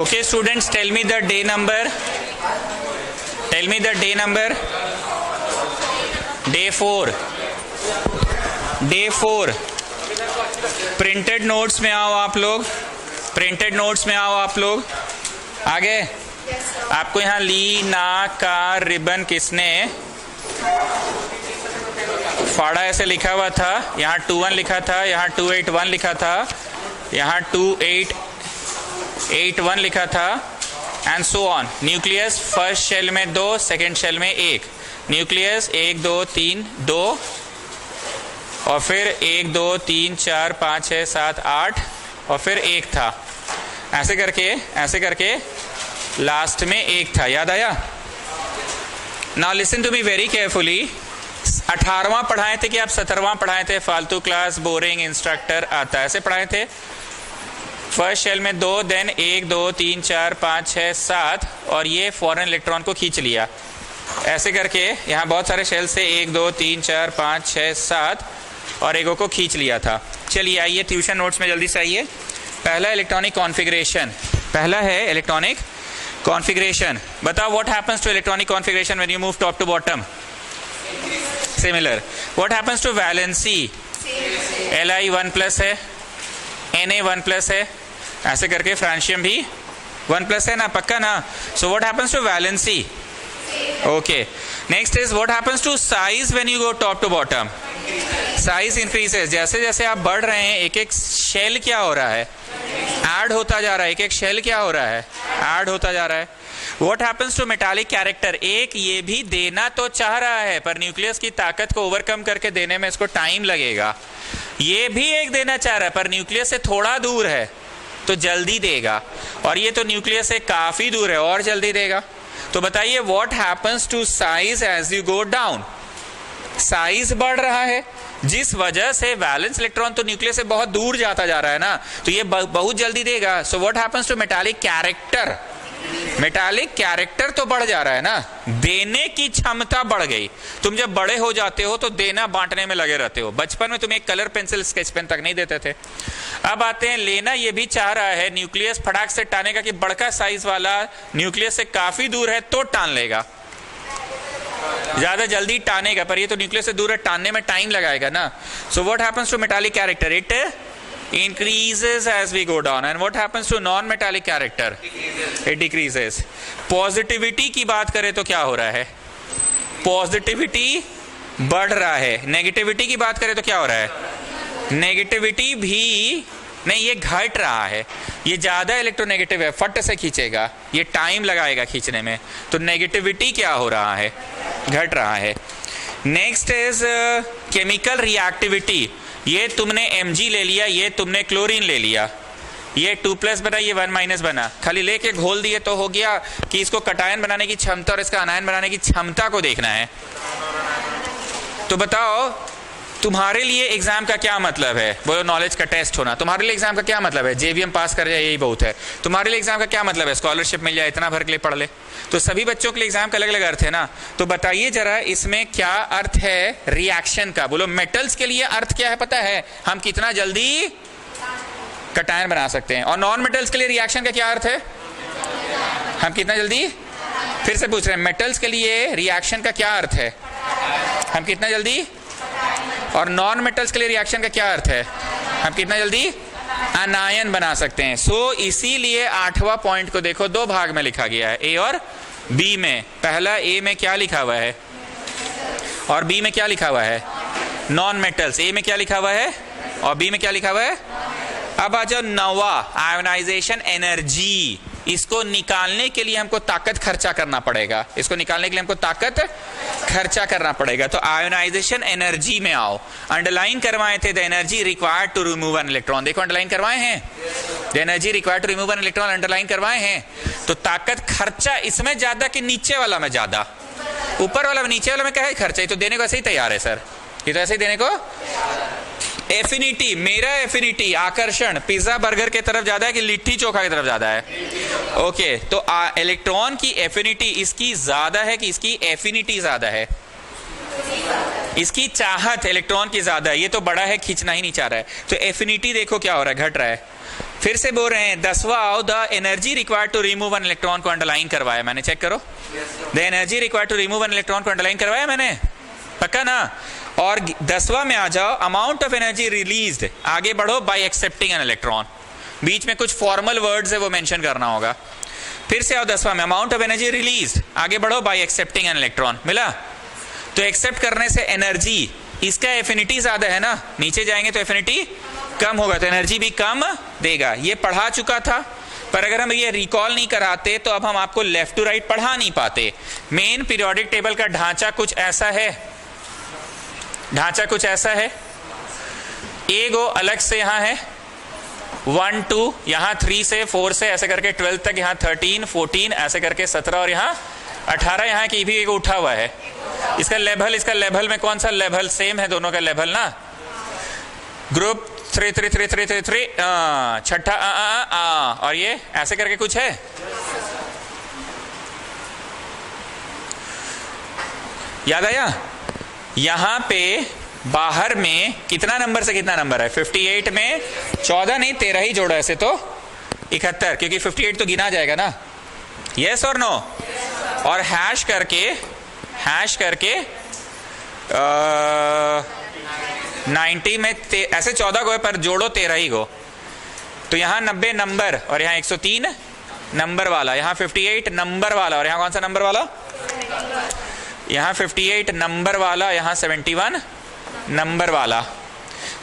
Okay, students, tell me the day number. Tell me the day number. Day 4. Day 4. Printed notes में आओ आप लोग. Printed notes में आओ आप लोग. आगे आपको यहाँ ली ना का रिबन किसने फाड़ा ऐसे लिखा हुआ था. यहाँ 21 लिखा था, यहाँ 281 लिखा था, यहाँ 2881 लिखा था and so on. Nucleus first shell में 2, सेकेंड शेल में 1. न्यूक्लियस 1 2 3 2 और फिर 1 2 3 4 5 6 7 8 और फिर 1 था. ऐसे करके लास्ट में 1 था. याद आया? Now listen to me very carefully. 18वां पढ़ाए थे कि आप 17वां पढ़ाए थे? फालतू क्लास, बोरिंग, इंस्ट्रक्टर आता, ऐसे पढ़ाए थे. फर्स्ट शेल में 2, देन 1 2 3 4 5 6 7 और ये फॉरेन इलेक्ट्रॉन को खींच लिया. ऐसे करके यहाँ बहुत सारे शेल से 1 2 3 4 5 6 7 और एगो को खींच लिया था. चलिए आइए ट्यूशन नोट्स में जल्दी से आइए. पहला इलेक्ट्रॉनिक कॉन्फ़िगरेशन. पहला है इलेक्ट्रॉनिक कॉन्फ़िगरेशन. बताओ what happens to electronic configuration when you move top to bottom? Similar. What happens to valency? Li 1+ है, Na 1+ है, ऐसे करके फ्रांशियम भी 1+ है ना, पक्का ना. So what happens to valency? Okay. Next is what happens to size when you go top to bottom? Size increases. जैसे जैसे आप बढ़ रहे हैं एक एक शेल क्या हो रहा है? ऐड होता जा रहा है. एक एक शेल क्या हो रहा है? ऐड होता जा रहा है. What happens to metallic character? एक ये भी देना तो चाह रहा है पर न्यूक्लियस की ताकत को ओवरकम करके देने में इसको टाइम लगेगा. ये भी एक देना चाह रहा है पर न्यूक्लियस से थोड़ा दूर है तो जल्दी देगा, और ये तो न्यूक्लियस से काफी दूर है और जल्दी देगा. तो बताइए what happens to size as you go down? Size बढ़ रहा है जिस वजह से वैलेंस इलेक्ट्रॉन तो न्यूक्लियस से बहुत दूर जाता जा रहा है ना, तो ये बहुत जल्दी देगा. So what happens to metallic character? Metallic character तो बढ़ जा रहा है ना, देने की क्षमता बढ़ गई. तुम जब बड़े हो जाते हो तो देना बांटने में लगे रहते हो. बचपन में तुम्हें एक कलर पेंसिल स्केच पेन तक नहीं देते थे. अब आते हैं लेना. ये भी चाह रहा है न्यूक्लियस फटाक से टानेगा कि बड़का साइज वाला न्यूक्लियस से काफी दूर है तो टान लेगा, ज्यादा जल्दी टानेगा, पर ये तो न्यूक्लियस से दूर है, टानने में टाइम लगाएगा ना. So what happens to metallic character? It increases as we go down. And what happens to non-metallic character? It decreases. Positivity की बात करें तो क्या हो रहा है? Positivity बढ़ रहा है. Negativity की बात करें तो क्या हो रहा है? Negativity भी नहीं, ये घट रहा है. ये ज्यादा इलेक्ट्रोनेगेटिव है, फट से खींचेगा, ये टाइम लगाएगा खींचने में. तो नेगेटिविटी क्या हो रहा है? घट रहा है. Next is chemical reactivity. ये तुमने Mg ले लिया, ये तुमने क्लोरीन ले लिया, ये 2+ बना, ये 1- बना, खाली लेके घोल दिए तो हो गया कि इसको कटायन बनाने की क्षमता और इसका अनायन बनाने की क्षमता को देखना है. तो बताओ तुम्हारे लिए एग्जाम का क्या मतलब है? बोलो नॉलेज का टेस्ट होना. तुम्हारे लिए एग्जाम का क्या मतलब है? JVM पास कर जाए यही बहुत है. तुम्हारे लिए एग्जाम का क्या मतलब है? स्कॉलरशिप मिल जाए, इतना भर के लिए पढ़ ले. तो सभी बच्चों के लिए एग्जाम का अलग अलग अर्थ है ना. तो बताइए जरा इसमें क्या अर्थ है रिएक्शन का? बोलो मेटल्स के लिए अर्थ क्या है पता है? हम कितना जल्दी कटायन बना सकते हैं. और नॉन मेटल्स के लिए रिएक्शन का क्या अर्थ है? हम कितना जल्दी, फिर से पूछ रहे हैं, मेटल्स के लिए रिएक्शन का क्या अर्थ है? हम कितना जल्दी. और नॉन मेटल्स के लिए रिएक्शन का क्या अर्थ है? हम कितना जल्दी अनायन बना सकते हैं. सो इसीलिए 8वां पॉइंट को देखो, 2 भाग में लिखा गया है, A और B में. पहला A में क्या लिखा हुआ है और B में क्या लिखा हुआ है? Non metals. A में क्या लिखा हुआ है और B में क्या लिखा हुआ है? अब आ जाओ 9वां, आयोनाइजेशन एनर्जी. इसको निकालने के लिए हमको ताकत खर्चा करना पड़ेगा. इसको निकालने के लिए हमको ताकत खर्चा करना पड़ेगा. तो आयोनाइजेशन एनर्जी में आओ. अंडरलाइन करवाए थे the energy required to remove an electron. देखो अंडरलाइन करवाए हैं, the energy required to remove an electron underline करवाए हैं. तो ताकत खर्चा इसमें ज्यादा कि नीचे वाला में ज्यादा? ऊपर वाला में. नीचे वाला में क्या है? खर्चा. ये तो देने को ऐसे ही तैयार है सर, ये तो ऐसे ही देने को. एफिनिटी, मेरा एफिनिटी आकर्षण पिज्जा बर्गर के तरफ ज्यादा है कि लिट्टी चोखा की तरफ ज्यादा है? ओके. तो इलेक्ट्रॉन की एफिनिटी इसकी ज्यादा है कि इसकी एफिनिटी ज्यादा है? इसकी चाहत इलेक्ट्रॉन की ज्यादा है. ये तो बड़ा है, खींचना ही नहीं चाह रहा है. तो एफिनिटी देखो क्या हो रहा है? घट रहा है. फिर से बोल रहे हैं 10वां, the energy required to remove an electron को अंडरलाइन करवाया मैंने, चेक करो। The energy required to remove an electron को अंडरलाइन करवाया मैंने, पक्का ना। और 10वां में आ जाओ, अमाउंट ऑफ एनर्जी रिलीज्ड, आगे बढ़ो, बाय एक्सेप्टिंग एन इलेक्ट्रॉन। बीच में कुछ फॉर्मल वर्ड्स है वो मेंशन करना होगा। फिर से आओ 10वां में, अमाउंट ऑफ एनर्जी रिलीज्ड, आगे बढ़ो, बाय एक्सेप्टिंग एन इलेक्ट्रॉन। मिला? तो एक्सेप्ट करने से एनर्जी, इसका एफिनिटी ज्यादा है ना, नीचे जाएंगे तो एफिनिटी कम होगा, तो एनर्जी भी कम देगा। ये पढ़ा चुका था, पर अगर हम ये रिकॉल नहीं कराते तो अब हम आपको लेफ्ट टू राइट पढ़ा नहीं पाते। मेन पीरियोडिक टेबल का ढांचा कुछ ऐसा है, ढांचा कुछ ऐसा है। ए गो अलग से यहाँ है 1 2, यहाँ 3 से 4 से ऐसे करके 12 तक, यहाँ 13 14 ऐसे करके 17 और यहाँ 18, यहाँ की भी एक उठा हुआ है। इसका लेवल में कौन सा लेवल सेम है दोनों का लेवल ना, ग्रुप 3 3 3 3 3 3 छठा और ये ऐसे करके कुछ है। याद आया? यहां पे बाहर में कितना नंबर से कितना नंबर है? 58 में 14 नहीं 13 ही जोड़ो, ऐसे तो 71, क्योंकि 58 तो गिना जाएगा ना। यस और नो? और हैश करके 90 में ऐसे 14 को है, पर जोड़ो 13 ही को, तो यहाँ 90 नंबर और यहाँ 103 नंबर वाला, यहाँ 58 नंबर वाला और यहाँ कौन सा नंबर वाला? यहाँ 58 नंबर वाला, यहाँ 71 नंबर वाला।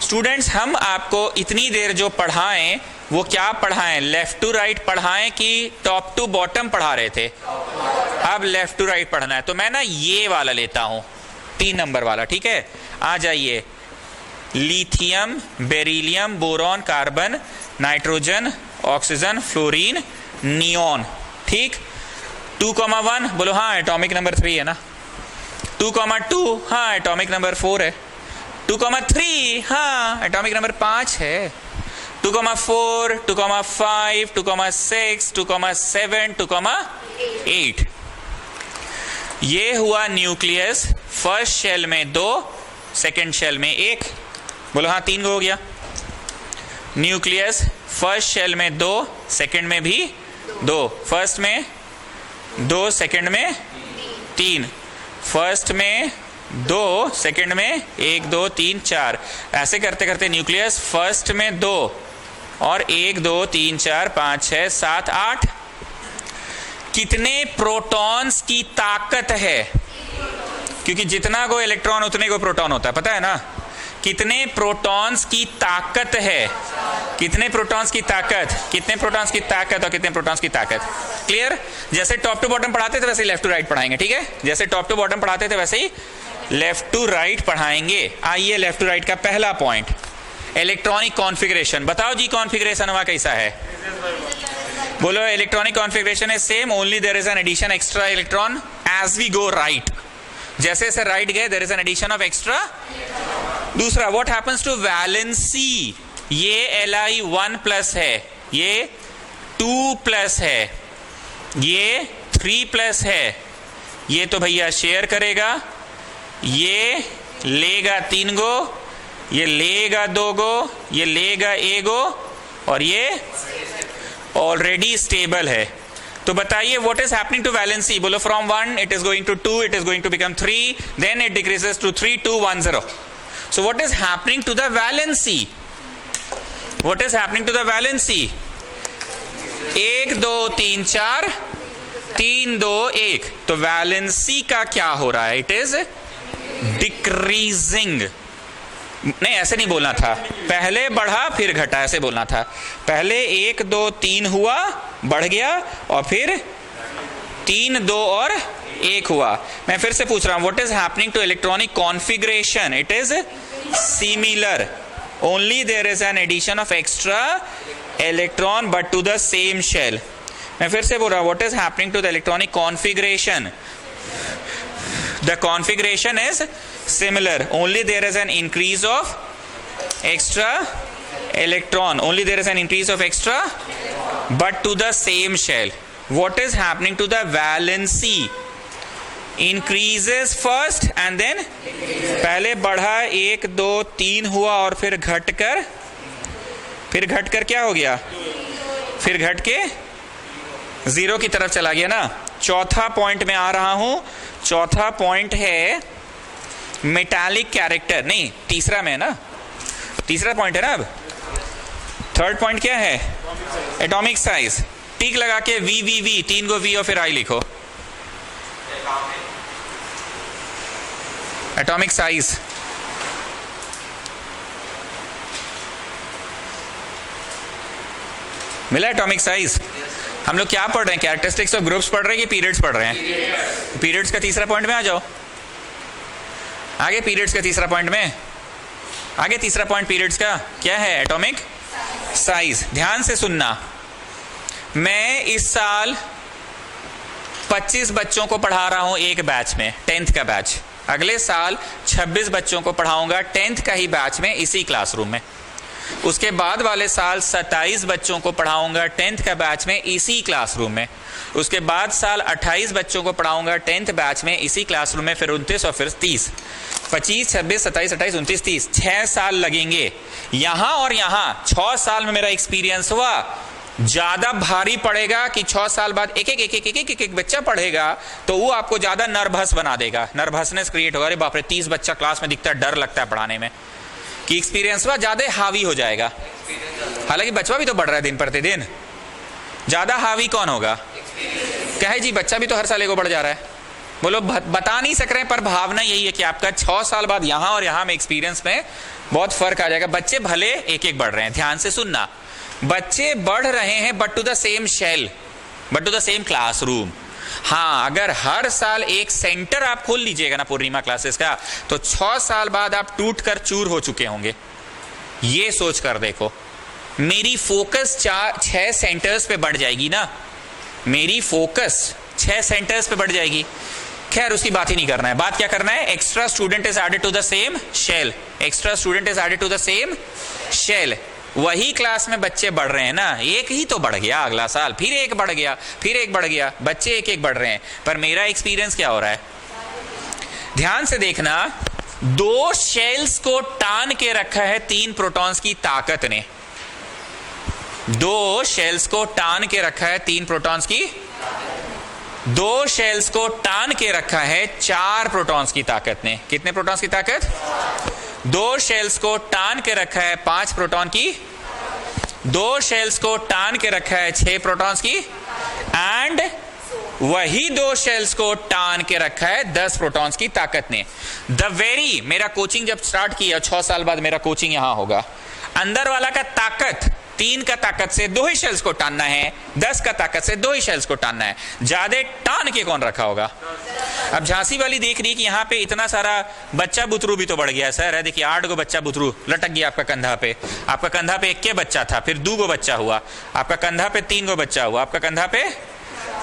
स्टूडेंट्स, हम आपको इतनी देर जो पढ़ाएं वो क्या पढ़ाएं? लेफ्ट टू राइट पढ़ाएं कि टॉप टू बॉटम पढ़ा रहे थे? अब लेफ्ट टू राइट पढ़ना है, तो मैं ना ये वाला लेता हूं, 3 नंबर वाला, ठीक है? आ जाइए, lithium, beryllium, boron, carbon, nitrogen, oxygen, fluorine, neon, ठीक। 2,1 बोलो, हाँ एटॉमिक नंबर 3 है ना। 2,2 हाँ एटॉमिक नंबर 4 है। 2,3 हाँ एटॉमिक नंबर 5 है। 2,4, 2,5, 2,6, 2,7, 2,8। ये हुआ न्यूक्लियस, फर्स्ट शेल में 2, सेकेंड शेल में 1। बोलो हाँ 3 हो गया। न्यूक्लियस फर्स्ट शेल में 2, सेकेंड में भी 2, फर्स्ट में 2, सेकेंड में 3, फर्स्ट में 2, सेकेंड में 1 2 3 4, ऐसे करते करते न्यूक्लियस फर्स्ट में 2 और 1 2 3 4 5 6 7 8। कितने प्रोटॉन्स की ताकत है? क्योंकि जितना को इलेक्ट्रॉन उतने को प्रोटॉन होता है, पता है ना? कितने प्रोटॉन्स की ताकत है? कितने प्रोटॉन्स की ताकत, कितने प्रोटॉन्स की ताकत और कितने प्रोटॉन्स की ताकत? क्लियर? जैसे टॉप टू बॉटम पढ़ाते थे वैसे ही लेफ्ट टू राइट पढ़ाएंगे, ठीक है? जैसे टॉप टू बॉटम पढ़ाते थे वैसे ही लेफ्ट टू राइट पढ़ाएंगे। आइए लेफ्ट टू राइट का पहला पॉइंट, इलेक्ट्रॉनिक कॉन्फ़िगरेशन। बताओ जी कॉन्फ़िगरेशन हुआ कैसा है? बोलो इलेक्ट्रॉनिक कॉन्फ़िगरेशन है same, only there is an addition extra electron as we go right. जैसे जैसे राइट गए there is an addition of extra. दूसरा, व्हाट हैपेंस टू वैलेंसी? ये Li 1+ है, ये 2+ है, ये 3+ है, ये तो भैया शेयर करेगा, ये लेगा 3 गो, ये लेगा 2 गो, ये लेगा 1 गो और ये ऑलरेडी स्टेबल है। तो बताइए what is happening to valency? बोलो from 1 it is going to 2, it is going to become 3, then it decreases to 3 2 1 0। So what is happening to the valency? What is happening to the valency? 1 2 3 4 3 2 1। तो valency का क्या हो रहा है? It is decreasing. नहीं ऐसे नहीं बोलना था, पहले बढ़ा फिर घटा, ऐसे बोलना था। पहले 1 2 3 हुआ, बढ़ गया, और फिर 3 2 और 1 हुआ। मैं फिर से पूछ रहा हूं, what is happening to electronic configuration? It is similar, only there is an addition of extra electron but to the same shell. मैं फिर से बोल रहा हूं, what is happening to the electronic configuration? The configuration is similar, only there is an increase of extra electron, only there is an increase of extra but to the same shell. What is happening to the valency? Increases first and then पहले बढ़ा 1 2 3 हुआ और फिर घटकर फिर घट कर क्या हो गया, फिर घट के 0 की तरफ चला गया ना। चौथा पॉइंट में आ रहा हूं, चौथा पॉइंट है मेटालिक कैरेक्टर, नहीं तीसरा में है ना, तीसरा पॉइंट है ना। अब थर्ड पॉइंट क्या है, एटॉमिक साइज। टिक लगा के वी वी वी, 3 को वी और फिर आई लिखो। एटॉमिक साइज, मिला एटॉमिक साइज। हम लोग क्या पढ़ रहे हैं, कैरेक्टरिस्टिक्स ऑफ ग्रुप्स पढ़ रहे हैं कि पीरियड्स पढ़ रहे हैं? पीरियड्स का तीसरा पॉइंट में आ जाओ आगे। पीरियड्स का तीसरा पॉइंट में आगे, तीसरा पॉइंट पीरियड्स का क्या है, एटॉमिक साइज। ध्यान से सुनना, मैं इस साल 25 बच्चों को पढ़ा रहा हूं एक बैच में, 10th का बैच। अगले साल 26 बच्चों को पढ़ाऊंगा 10th का ही बैच में, इसी क्लासरूम में। उसके बाद वाले साल 27 बच्चों को पढ़ाऊंगा 10th का बैच में, इसी क्लासरूम में। उसके बाद साल 28 बच्चों को पढ़ाऊंगा 10th बैच में, इसी क्लासरूम में। फिर 29 और फिर 30, 25, 26, 27, 28, 29, 30, 6 साल लगेंगे। यहां और यहां 6 साल में मेरा एक्सपीरियंस हुआ। ज्यादा भारी पड़ेगा कि 6 साल बाद एक एक एक एक एक एक एक बच्चा पढ़ेगा, तो वो आपको ज्यादा नर्वस बना देगा, नर्वसनेस क्रिएट होगा। अरे बाप रे, 30 बच्चा क्लास में दिखता है, डर लगता है पढ़ाने में। कि एक्सपीरियंस हुआ ज्यादा हावी हो जाएगा। हालांकि बच्चा भी तो बढ़ रहा है दिन प्रतिदिन, ज्यादा हावी कौन होगा, कहे जी बच्चा भी तो हर साल को बढ़ जा रहा है। बोलो बता नहीं सक रहे हैं, पर भावना यही है कि आपका 6 साल बाद यहां और यहां में एक्सपीरियंस में बहुत फर्क आ जाएगा। बच्चे भले एक एक बढ़ रहे हैं, ध्यान से सुनना, बच्चे बढ़ रहे हैं but to the same shell, but to the same classroom. हाँ, अगर हर साल एक सेंटर आप खोल लीजिएगा ना पूर्णिमा क्लासेस का, तो 6 साल बाद आप टूट कर चूर हो चुके होंगे। ये सोच कर देखो, मेरी फोकस 6 सेंटर्स पे बढ़ जाएगी ना, मेरी फोकस 6 सेंटर्स पे बढ़ जाएगी। खैर उसकी बात ही नहीं करना है, बात क्या करना है, extra student is added to the same shell, extra student is added to the same shell. वही क्लास में बच्चे बढ़ रहे हैं ना, एक ही तो बढ़ गया, अगला साल फिर एक बढ़ गया, फिर एक बढ़ गया, बच्चे एक एक बढ़ रहे हैं, पर मेरा एक्सपीरियंस क्या हो रहा है। ध्यान से देखना, 2 शेल्स को टान के रखा है 3 प्रोटॉन्स की ताकत ने। 2 शेल्स को टान के रखा है 3 प्रोटॉन्स की, 2 शेल्स को टान के रखा है 4 प्रोटॉन्स की ताकत ने। कितने प्रोटॉन्स की ताकत, 2 शेल्स को टान के रखा है 5 प्रोटॉन की, 2 शेल्स को टान के रखा है 6 प्रोटॉन्स की, एंड वही 2 शेल्स को टान के रखा है 10 प्रोटॉन्स की ताकत ने। मेरा कोचिंग जब स्टार्ट किया 6 साल बाद मेरा कोचिंग यहां होगा, अंदर वाला का ताकत 3 का ताकत से 2 ही शेल्स को टानना है, 10 का ताकत से 2 ही शेल्स को टानना है। ज्यादा टान के कौन रखा होगा। अब झांसी वाली देख रही कि यहाँ पे इतना सारा बच्चा बुतरू भी तो बढ़ गया सर है, देखिए 8 गो बच्चा बुतरू लटक गया आपका कंधा पे। आपका कंधा पे 1 के बच्चा था, फिर 2 गो बच्चा हुआ, आपका कंधा पे 3 गो बच्चा हुआ, आपका कंधा पे,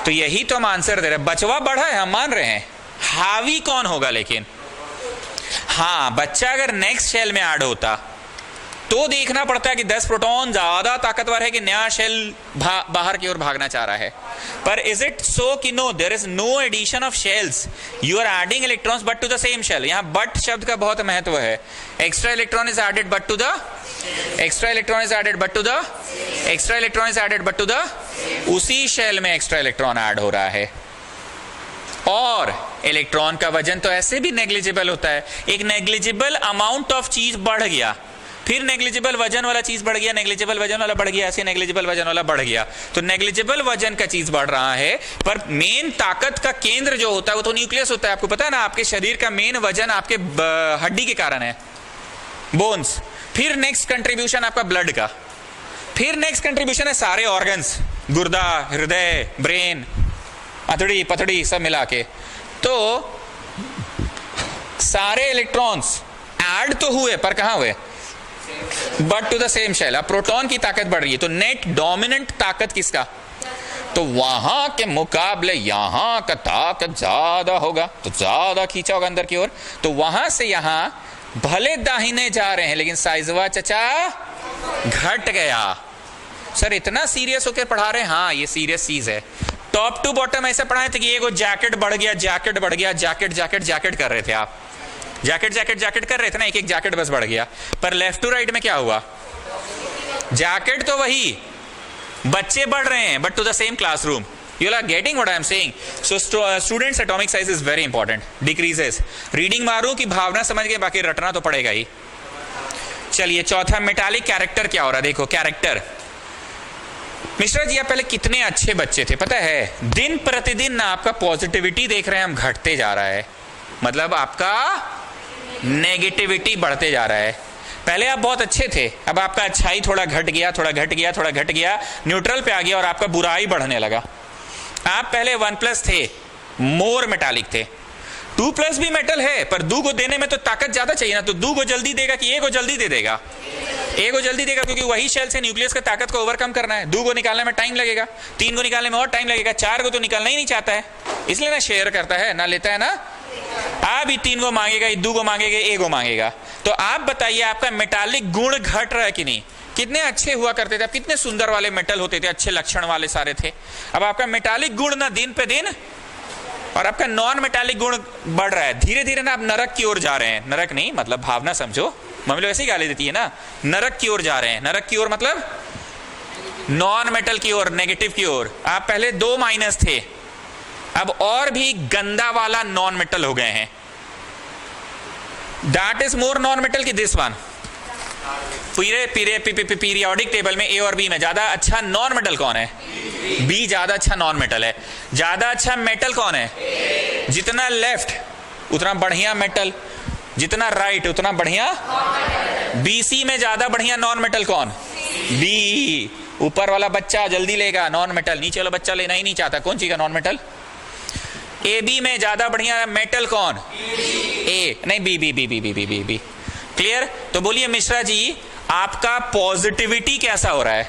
तो यही तो हम आंसर दे रहे हैं। बचवा बढ़ा है, हम मान रहे हैं, हावी कौन होगा। लेकिन हाँ, बच्चा अगर नेक्स्ट शेल में ऐड होता तो देखना पड़ता है कि 10 प्रोटॉन ज्यादा ताकतवर है कि नया शेल बाहर की ओर भागना चाह रहा है। पर इज इट सो कि no, there is no addition of shells, you are adding electrons but to the same shell. यहां बट शब्द का बहुत महत्व है। Extra electron is added but to the, extra electron is added but to the, extra electron is added but to the, उसी shell में extra electron add हो रहा है। और इलेक्ट्रॉन का वजन तो ऐसे भी नेग्लिजिबल होता है। एक नेग्लिजिबल अमाउंट ऑफ चीज बढ़ गया, फिर नेग्लिजिबल वजन वाला चीज बढ़ गया, नेग्लिजिबल वजन वाला बढ़ गया, ऐसे नेग्लिजिबल वजन वाला बढ़ गया। तो नेग्लिजिबल वजन का चीज बढ़ रहा है, पर मेन ताकत का केंद्र जो होता है वो तो न्यूक्लियस होता है। आपको पता है ना, आपके शरीर का मेन वजन आपके हड्डी के कारण है, बोन्स। फिर नेक्स्ट कंट्रीब्यूशन आपका ब्लड का, फिर नेक्स्ट कंट्रीब्यूशन है सारे ऑर्गन्स, गुर्दा, हृदय, ब्रेन, अतड़ी पतड़ी सब मिला के। तो सारे इलेक्ट्रॉन्स ऐड तो हुए, पर कहां हुए, but to the same shell. अब प्रोटॉन की ताकत बढ़ रही है, तो नेट डोमिनेंट ताकत किसका, तो वहां के मुकाबले यहां का ताकत ज्यादा होगा, तो ज्यादा खींचा होगा अंदर की ओर। तो वहां से यहां भले दाहिने जा रहे हैं, लेकिन साइजवा चचा घट गया। सर इतना सीरियस होकर पढ़ा रहे हैं, हाँ ये सीरियस चीज है। टॉप टू बॉटम ऐसे पढ़ाए थे कि ये जैकेट बढ़ गया, जैकेट बढ़ गया, जैकेट जैकेट जैकेट कर रहे थे आप, जैकेट जैकेट जैकेट कर रहे थे ना, एक एक जैकेट बस बढ़ गया। पर लेफ्ट टू राइट में क्या हुआ, जैकेट तो वही, बच्चे बढ़ रहे हैं but to the same classroom. You are getting what I am saying? So students atomic size is very important. Decreases. Reading मारूं कि भावना समझ के, बाकी रटना तो पड़ेगा ही. चलिए चौथा, मेटालिक कैरेक्टर क्या हो रहा है. देखो कैरेक्टर. मिश्रा जी आप पहले कितने अच्छे बच्चे थे पता है. दिन प्रतिदिन ना आपका पॉजिटिविटी देख रहे हैं हम, घटते जा रहा है. मतलब आपका नेगेटिविटी बढ़ते जा रहा है. पहले आप बहुत अच्छे थे, अब आपका अच्छाई थोड़ा घट गया, थोड़ा घट गया, थोड़ा घट गया, न्यूट्रल पे आ गया और आपका बुराई बढ़ने लगा. आप पहले 1+ थे, मोर मेटालिक थे. 2+ भी मेटल है पर 2 को देने में तो ताकत ज्यादा चाहिए ना. तो 2 को जल्दी देगा कि A को जल्दी दे देगा. A को जल्दी देगा क्योंकि वही शेल से न्यूक्लियस का ताकत को ओवरकम करना है. 2 को निकालने में टाइम लगेगा, 3 को निकालने में और टाइम लगेगा, 4 को तो निकालना ही नहीं चाहता है, इसलिए ना शेयर करता है, ना लेता है ना. आप ही 3 को मांगेगा, 2 को मांगेगा, A को मांगेगा. तो आप बताइए आपका मेटालिक गुण घट रहा है कि नहीं. कितने अच्छे हुआ करते थे, अब कितने सुंदर वाले मेटल होते थे, अच्छे लक्षण वाले सारे थे. अब आपका मेटालिक गुण ना दिन पे दिन, और आपका नॉन मेटालिक गुण बढ़ रहा है. धीरे धीरे ना आप नरक की ओर जा रहे हैं. नरक नहीं मतलब भावना समझो, मम्मी लोग ऐसे ही गाली देती है ना. नरक की ओर जा रहे हैं. नरक की ओर मतलब नॉन मेटल की ओर, नेगेटिव की ओर. आप पहले 2- थे, अब और भी गंदा वाला नॉन मेटल हो गए हैं. That is more non metal की दिस वन. पीरियोडिक टेबल में A और B में ज्यादा अच्छा नॉन मेटल कौन है. B ज्यादा अच्छा नॉन मेटल है. ज्यादा अच्छा मेटल कौन है. जितना लेफ्ट उतना बढ़िया मेटल, जितना राइट उतना बढ़िया. BC में ज्यादा बढ़िया नॉन मेटल कौन. B. ऊपर वाला बच्चा जल्दी लेगा नॉन मेटल, नीचे वाला बच्चा लेना ही नहीं चाहता. कौन सी का नॉन मेटल. AB में ज्यादा बढ़िया मेटल कौन. A नहीं, B. क्लियर. तो बोलिए मिश्रा जी आपका पॉजिटिविटी कैसा हो रहा है.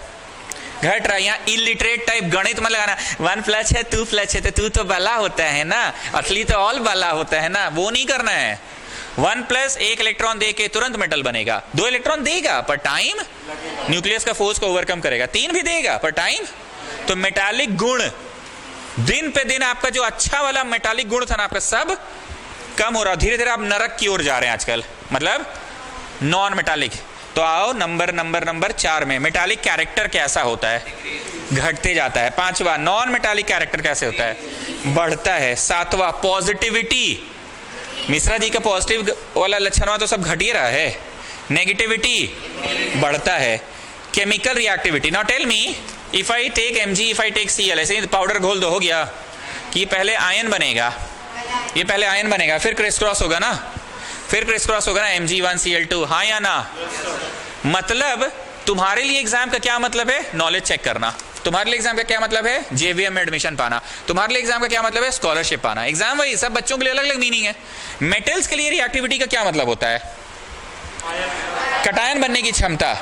घट रहा है. यहाँ इलिटरेट टाइप गणित मत लगाना. 1+ है 2+ है तो 2 तो बला होता है ना, असली तो ऑल बला होता है ना, वो नहीं करना है. 1+ 1 इलेक्ट्रॉन दे के तुरंत मेटल बनेगा. 2 इलेक्ट्रॉन देगा पर टाइम न्यूक्लियस का फोर्स को ओवरकम करेगा. 3 भी देगा पर टाइम. तो मेटालिक गुण दिन पे दिन आपका जो अच्छा वाला मेटालिक गुण था ना आपका सब कम हो रहा. धीरे धीरे आप नरक की ओर जा रहे हैं आजकल, मतलब नॉन मेटालिक. तो आओ नंबर 4 में मेटालिक कैरेक्टर कैसा होता है. घटते जाता है. 5वां नॉन मेटालिक कैरेक्टर कैसे होता है. बढ़ता है. 7वां पॉजिटिविटी. मिश्रा जी का पॉजिटिव वाला लक्षण तो सब घट ही रहा है. नेगेटिविटी बढ़ता है. Chemical reactivity. Now tell me if I take Mg, if I take Cl, ऐसे ही पाउडर घोल दो, हो गया कि ये पहले आयन बनेगा, ये पहले आयन बनेगा, फिर क्रिस क्रॉस होगा ना, फिर क्रिस क्रॉस होगा ना Mg1Cl2. हाँ या ना. मतलब तुम्हारे लिए एग्जाम का क्या मतलब है. नॉलेज चेक करना. तुम्हारे लिए एग्जाम का क्या मतलब है. JVM में एडमिशन पाना. तुम्हारे लिए एग्जाम का क्या मतलब है. स्कॉलरशिप पाना. एग्जाम वही, सब बच्चों के लिए अलग अलग मीनिंग है. मेटल्स के लिए रिएक्टिविटी का क्या मतलब होता है. कटायन बनने की क्षमता.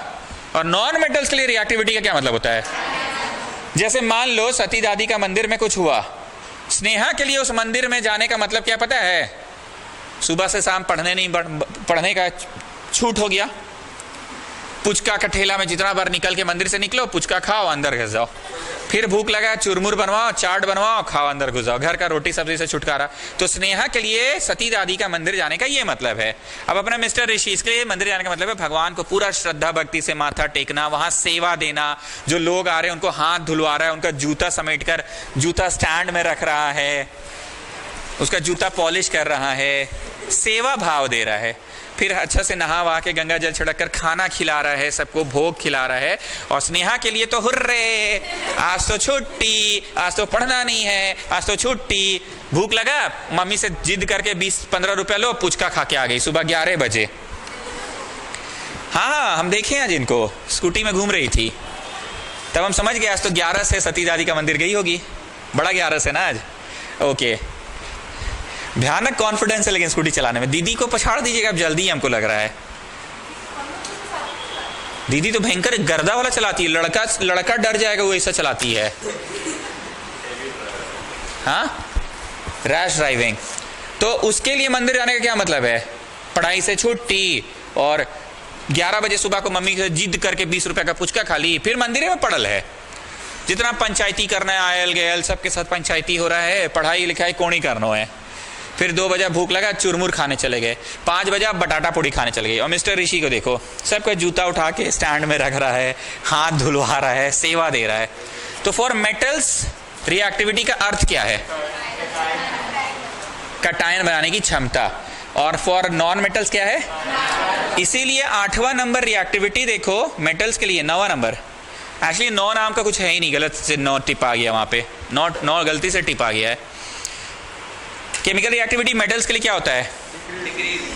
और नॉन मेटल्स के लिए रिएक्टिविटी का क्या मतलब होता है. जैसे मान लो सती दादी का मंदिर में कुछ हुआ, स्नेहा के लिए उस मंदिर में जाने का मतलब क्या पता है. सुबह से शाम पढ़ने का छूट हो गया. पुचका का ठेला में जितना बार निकल के मंदिर से निकलो, पुचका खाओ, अंदर घुस जाओ. फिर भूख लगा, चुरमुर बनवाओ, चाट बनवाओ, खाओ, अंदर घुस जाओ. घर का रोटी सब्जी से छुटकारा. तो स्नेहा के लिए सती दादी का मंदिर जाने का ये मतलब है. अब अपना मिस्टर ऋषि, इसके लिए मंदिर जाने का मतलब है भगवान को पूरा श्रद्धा भक्ति से माथा टेकना, वहां सेवा देना, जो लोग आ रहे हैं उनको हाथ धुलवा रहा है, उनका जूता समेट कर जूता स्टैंड में रख रहा है, उसका जूता पॉलिश कर रहा है, सेवा भाव दे रहा है. फिर अच्छा से नहा वहा के गंगा जल छिड़क कर खाना खिला रहा है, सबको भोग खिला रहा है. और स्नेहा के लिए तो हुर्रे, आज तो छुट्टी, आज तो पढ़ना नहीं है, आज तो छुट्टी. भूख लगा, मम्मी से जिद करके 20-15 रुपया लो, पुचका खा के आ गई सुबह 11 बजे. हाँ हम देखे आज इनको, स्कूटी में घूम रही थी, तब हम समझ गए आज तो 11 से सती दादी का मंदिर गई होगी. बड़ा 11 से ना आज. ओके. भयानक कॉन्फिडेंस है लेकिन स्कूटी चलाने में. दीदी को पछाड़ दीजिएगा, अब जल्दी हमको लग रहा है. दीदी तो भयंकर गर्दा वाला चलाती है. लड़का डर जाएगा वो ऐसा चलाती है. हाँ, रैश ड्राइविंग. तो उसके लिए मंदिर जाने का क्या मतलब है. पढ़ाई से छुट्टी और 11 बजे सुबह को मम्मी से जिद करके 20 रुपए का पुचका खा ली, फिर मंदिर में पड़ल है. जितना पंचायती करना है, आयल गयल सबके साथ पंचायती हो रहा है, पढ़ाई लिखाई कौन ही करना है. फिर 2 बजे भूख लगा, चुरमुर खाने चले गए, 5 बजे आप बटाटा पूड़ी खाने चले गए। और मिस्टर ऋषि को देखो, सबका जूता उठा के स्टैंड में रख रहा है, हाथ धुलवा रहा है, सेवा दे रहा है। तो फॉर मेटल्स रिएक्टिविटी का अर्थ क्या है? कटायन बनाने की क्षमता। और फॉर नॉन मेटल्स क्या है? इसीलिए 8वां नंबर रिएक्टिविटी देखो मेटल्स के लिए, 9वां नंबर। एक्चुअली 9 नाम का कुछ है ही नहीं, गलत से 9 टिपा गया वहां पे, 9 गलती से टिपा गया है। केमिकल रिएक्टिविटी मेटल्स के लिए क्या होता है?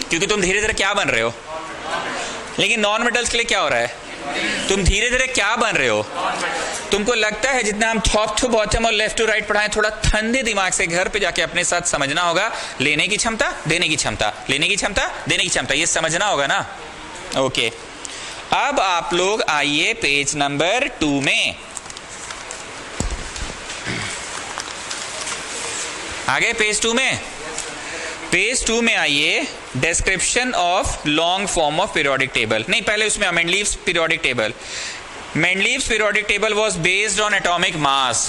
क्योंकि तुम धीरे धीरे क्या बन रहे हो। लेकिन नॉन मेटल्स के लिए क्या हो रहा है? तुम धीरे धीरे क्या बन रहे हो। तुमको लगता है जितना हम टॉप टू बॉटम और लेफ्ट टू राइट पढ़ाएं, थोड़ा ठंडे दिमाग से घर पे जाके अपने साथ समझना होगा। लेने की क्षमता, देने की क्षमता, लेने की क्षमता, देने की क्षमता, ये समझना होगा ना। ओके, अब आप लोग आइए पेज नंबर 2 में। आगे पेज 2 में, पेज 2 में आइए। Description of long form of periodic table, नहीं पहले उसमें Mendeleev's periodic table. Mendeleev's periodic table was based on atomic mass,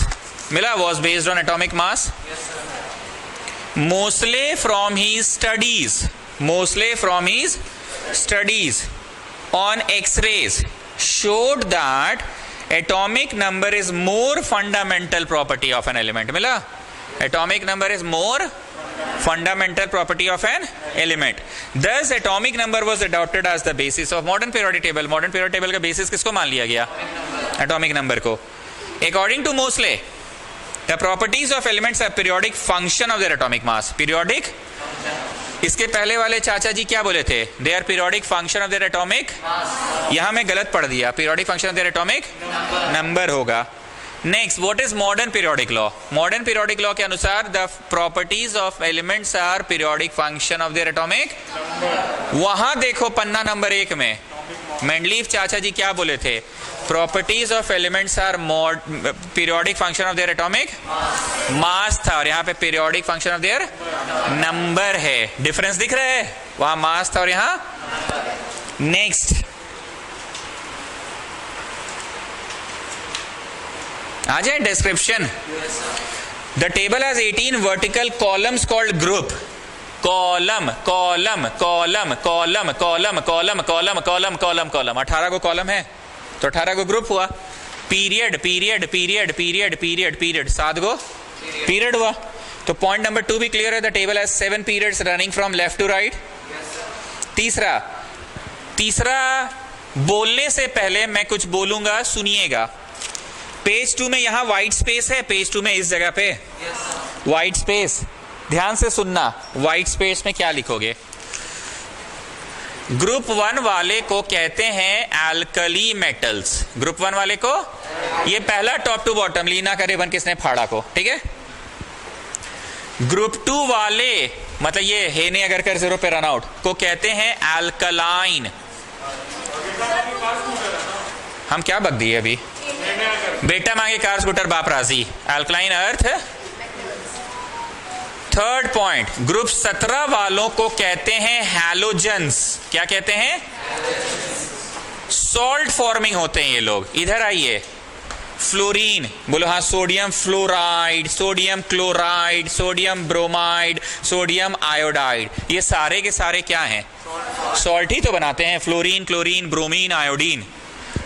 मिला, was based on atomic mass. Moseley from his studies, Moseley from his studies on X-rays showed that atomic number is more fundamental property of an element. मिला, atomic number is more fundamental property of an element. Thus atomic number was adopted as the basis of modern periodic table. Modern periodic table का basis किसको मान लिया गया? atomic number को। According to Mosley, the properties of elements are periodic function of their atomic mass. Periodic, इसके पहले वाले चाचा जी क्या बोले थे? They are periodic function of their atomic, यहां मैं गलत पढ़ दिया, periodic function of their atomic number होगा। Next, what is modern periodic law? Modern periodic law के अनुसार the properties of elements are periodic function of their atomic. वहां देखो पन्ना नंबर 1 में मेंडलीव चाचा जी क्या बोले थे? Properties of elements are periodic function of their atomic mass था, और यहाँ पे periodic function of their number है। डिफरेंस दिख रहा है? वहां मास था और यहाँ। नेक्स्ट, आ जाए description. The table has 18 vertical columns called group. Column column column column column column column column column column, 18 को कॉलम है तो 18 को ग्रुप हुआ। Period period period period period period, 7 को पीरियड हुआ। तो पॉइंट नंबर 2 भी क्लियर है। The table has 7 periods running from left to right. तीसरा बोलने से पहले मैं कुछ बोलूंगा, सुनिएगा। पेज 2 में यहां व्हाइट स्पेस है, पेज 2 में इस जगह पे व्हाइट स्पेस, ध्यान से सुनना। व्हाइट स्पेस में क्या लिखोगे? ग्रुप 1 वाले को कहते हैं एल्कली मेटल्स। ग्रुप 1 वाले को, ये पहला टॉप टू बॉटम, लीना का रिबन किसने फाड़ा को, ठीक है। ग्रुप 2 वाले, मतलब ये हे ने अगर कर 0 पे रन आउट, को कहते हैं एल्कलाइन। हम क्या बक दिए अभी? बेटा मांगे कार स्कूटर बाप राजी। Alkaline earth. Third point, group 17 वालों को कहते हैं हैलोजेंस। क्या कहते हैं? सॉल्ट फॉर्मिंग होते हैं ये लोग। इधर आइए, फ्लोरीन बोलो, हाँ, sodium fluoride, sodium chloride, sodium bromide, sodium iodide, ये सारे के सारे क्या हैं? सॉल्ट ही तो बनाते हैं। Fluorine, chlorine, bromine, iodine.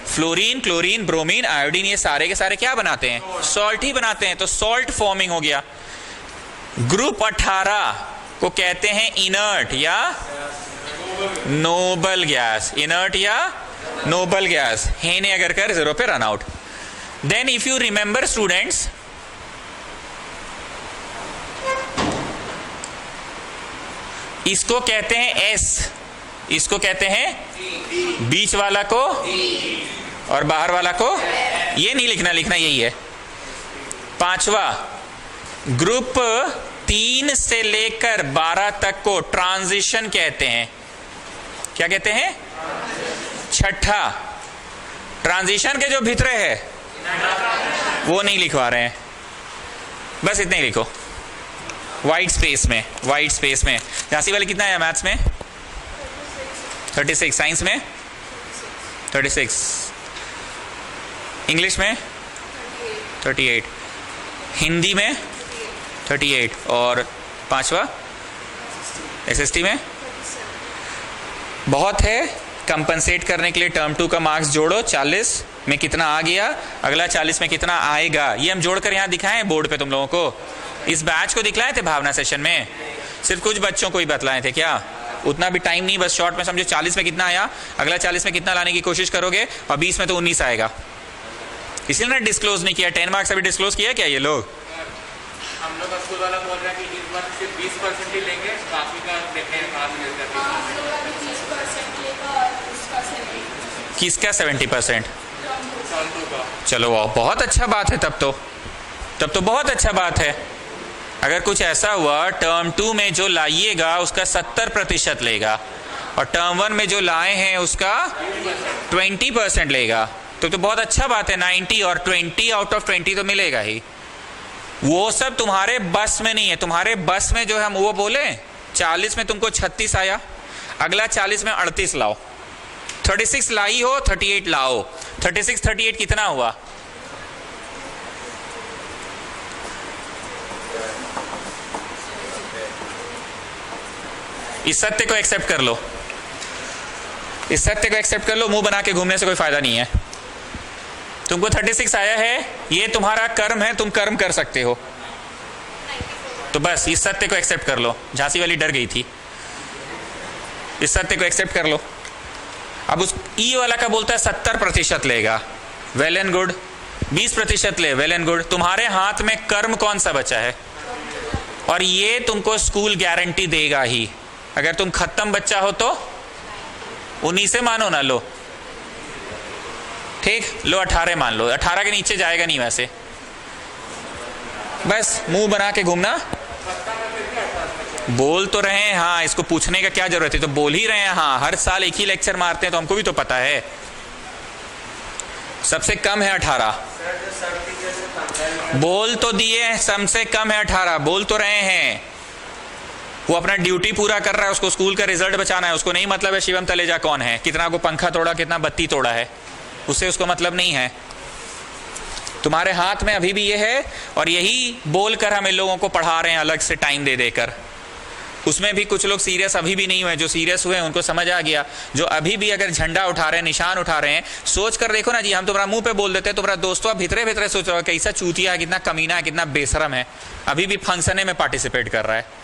Fluorine, chlorine, bromine, iodine, ये सारे के सारे क्या बनाते हैं? सॉल्ट ही बनाते हैं। तो सॉल्ट फॉर्मिंग हो गया। ग्रुप 18 को कहते हैं इनर्ट या नोबल गैस। इनर्ट या नोबल गैस। हे ने अगर कर 0 पे run out. Then if you remember students, इसको कहते हैं एस, इसको कहते हैं बीच वाला को और बाहर वाला को, ये नहीं लिखना, लिखना यही है। 5वां, ग्रुप 3 से लेकर 12 तक को ट्रांजिशन कहते हैं। क्या कहते हैं? 6ठा, ट्रांजिशन के जो भीतरे है वो नहीं लिखवा रहे हैं, बस इतने ही लिखो। व्हाइट स्पेस में, व्हाइट स्पेस में। झांसी वाले कितना है मैथ्स में? 36, साइंस में 36, इंग्लिश में 38, हिंदी में 38, और 5वां एसएसटी में बहुत है। कंपनसेट करने के लिए टर्म 2 का मार्क्स जोड़ो, 40 में कितना आ गया, अगला 40 में कितना आएगा, ये हम जोड़कर यहाँ दिखाएं बोर्ड पे तुम लोगों को। इस बैच को दिखलाए थे भावना सेशन में, सिर्फ कुछ बच्चों को ही बतलाए थे क्या, उतना भी टाइम नहीं, बस शॉर्ट में समझो 40 में कितना आया, अगला 40 में कितना लाने की कोशिश करोगे, और 20 में तो 19 आएगा। इसलिए ना डिस्क्लोज नहीं किया। 10 मार्क्स अभी डिस्क्लोज किया क्या ये लोग? हम लोग स्कूल वाला बोल रहा है कि इस बार सिर्फ 20% ही लेंगे, बाकी का देखते हैं बाद में करके। किसका 70%? टर्म 2 का। चलो वाह, बहुत अच्छा बात है। तब तो बहुत अच्छा बात है। अगर कुछ ऐसा हुआ टर्म 2 में जो लाइएगा उसका 70% लेगा, और टर्म 1 में जो लाए हैं उसका 20% लेगा, तो बहुत अच्छा बात है। 90 और 20 आउट ऑफ 20 तो मिलेगा ही। वो सब तुम्हारे बस में नहीं है। तुम्हारे बस में जो है, हम वो बोले 40 में तुमको 36 आया, अगला 40 में 38 लाओ, 36 लाई हो, 38 लाओ, 36 38 कितना हुआ? इस सत्य को एक्सेप्ट कर लो, इस सत्य को एक्सेप्ट कर लो। मुंह बना के घूमने से कोई फायदा नहीं है। तुमको 36 आया है, ये तुम्हारा कर्म है, तुम कर्म कर सकते हो, तो बस इस सत्य को एक्सेप्ट कर लो। झांसी वाली डर गई थी, इस सत्य को एक्सेप्ट कर लो। अब उस ई वाला का बोलता है 70% लेगा, वेल एंड गुड। 20% ले, वेल एंड गुड। तुम्हारे हाथ में कर्म कौन सा बचा है, और ये तुमको स्कूल गारंटी देगा ही। अगर तुम खत्म बच्चा हो तो उन्हीं से मानो ना, लो ठीक, लो 18 मान लो, 18 के नीचे जाएगा नहीं वैसे। बस मुंह बना के घूमना। बोल तो रहे हैं, हाँ, इसको पूछने का क्या जरूरत है, तो बोल ही रहे हैं। हाँ, हर साल एक ही लेक्चर मारते हैं तो हमको भी तो पता है। सबसे कम है 18, बोल तो दिए, सबसे कम है 18, बोल तो रहे हैं। वो अपना ड्यूटी पूरा कर रहा है, उसको स्कूल का रिजल्ट बचाना है। उसको नहीं मतलब है शिवम तलेजा कौन है, कितना को पंखा तोड़ा, कितना बत्ती तोड़ा है, उससे उसको मतलब नहीं है। तुम्हारे हाथ में अभी भी ये है, और यही बोलकर हम इन लोगों को पढ़ा रहे हैं अलग से टाइम दे देकर। उसमें भी कुछ लोग सीरियस अभी भी नहीं हुए, जो सीरियस हुए उनको समझ आ गया। जो अभी भी अगर झंडा उठा रहे हैं, निशान उठा रहे हैं, सोच कर देखो ना जी, हम तुम्हारा मुंह पे बोल देते हैं, तुम्हारा दोस्तों भितरे भितरे सोच रहा है कैसा चूतिया है, कितना कमीना है, कितना बेशरम है, अभी भी फंक्शने में पार्टिसिपेट कर रहा है।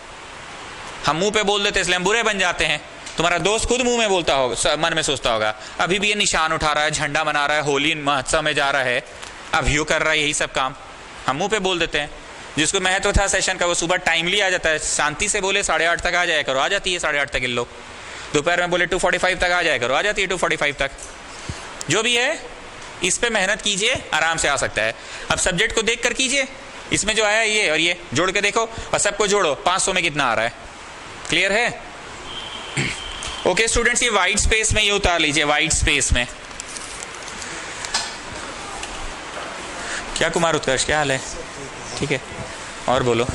हम मुंह पे बोल देते इसलिए हम बुरे बन जाते हैं। तुम्हारा दोस्त खुद मुंह में बोलता होगा, मन में सोचता होगा अभी भी ये निशान उठा रहा है, झंडा बना रहा है, होली महोत्सव में जा रहा है, अभियो कर रहा है, यही सब काम हम मुंह पे बोल देते हैं। जिसको महत्व था सेशन का वो सुबह टाइमली आ जाता है, शांति से बोले 8:30 तक आ जाया करो, आ जाती है 8:30 तक इन लोग। दोपहर में बोले 2:45 तक आ जाया करो, आ जाती है 2:45 तक। जो भी है इस पे मेहनत कीजिए, आराम से आ सकता है। अब सब्जेक्ट को देख कर कीजिए, इसमें जो आया ये और ये जोड़ के देखो, और सबको जोड़ो, 500 में कितना आ रहा है। क्लियर है? ओके स्टूडेंट्स, ये वाइट स्पेस में ये उतार लीजिए, वाइट स्पेस में। क्या कुमार उत्कर्ष, क्या हाल है? ठीक है, और बोलो।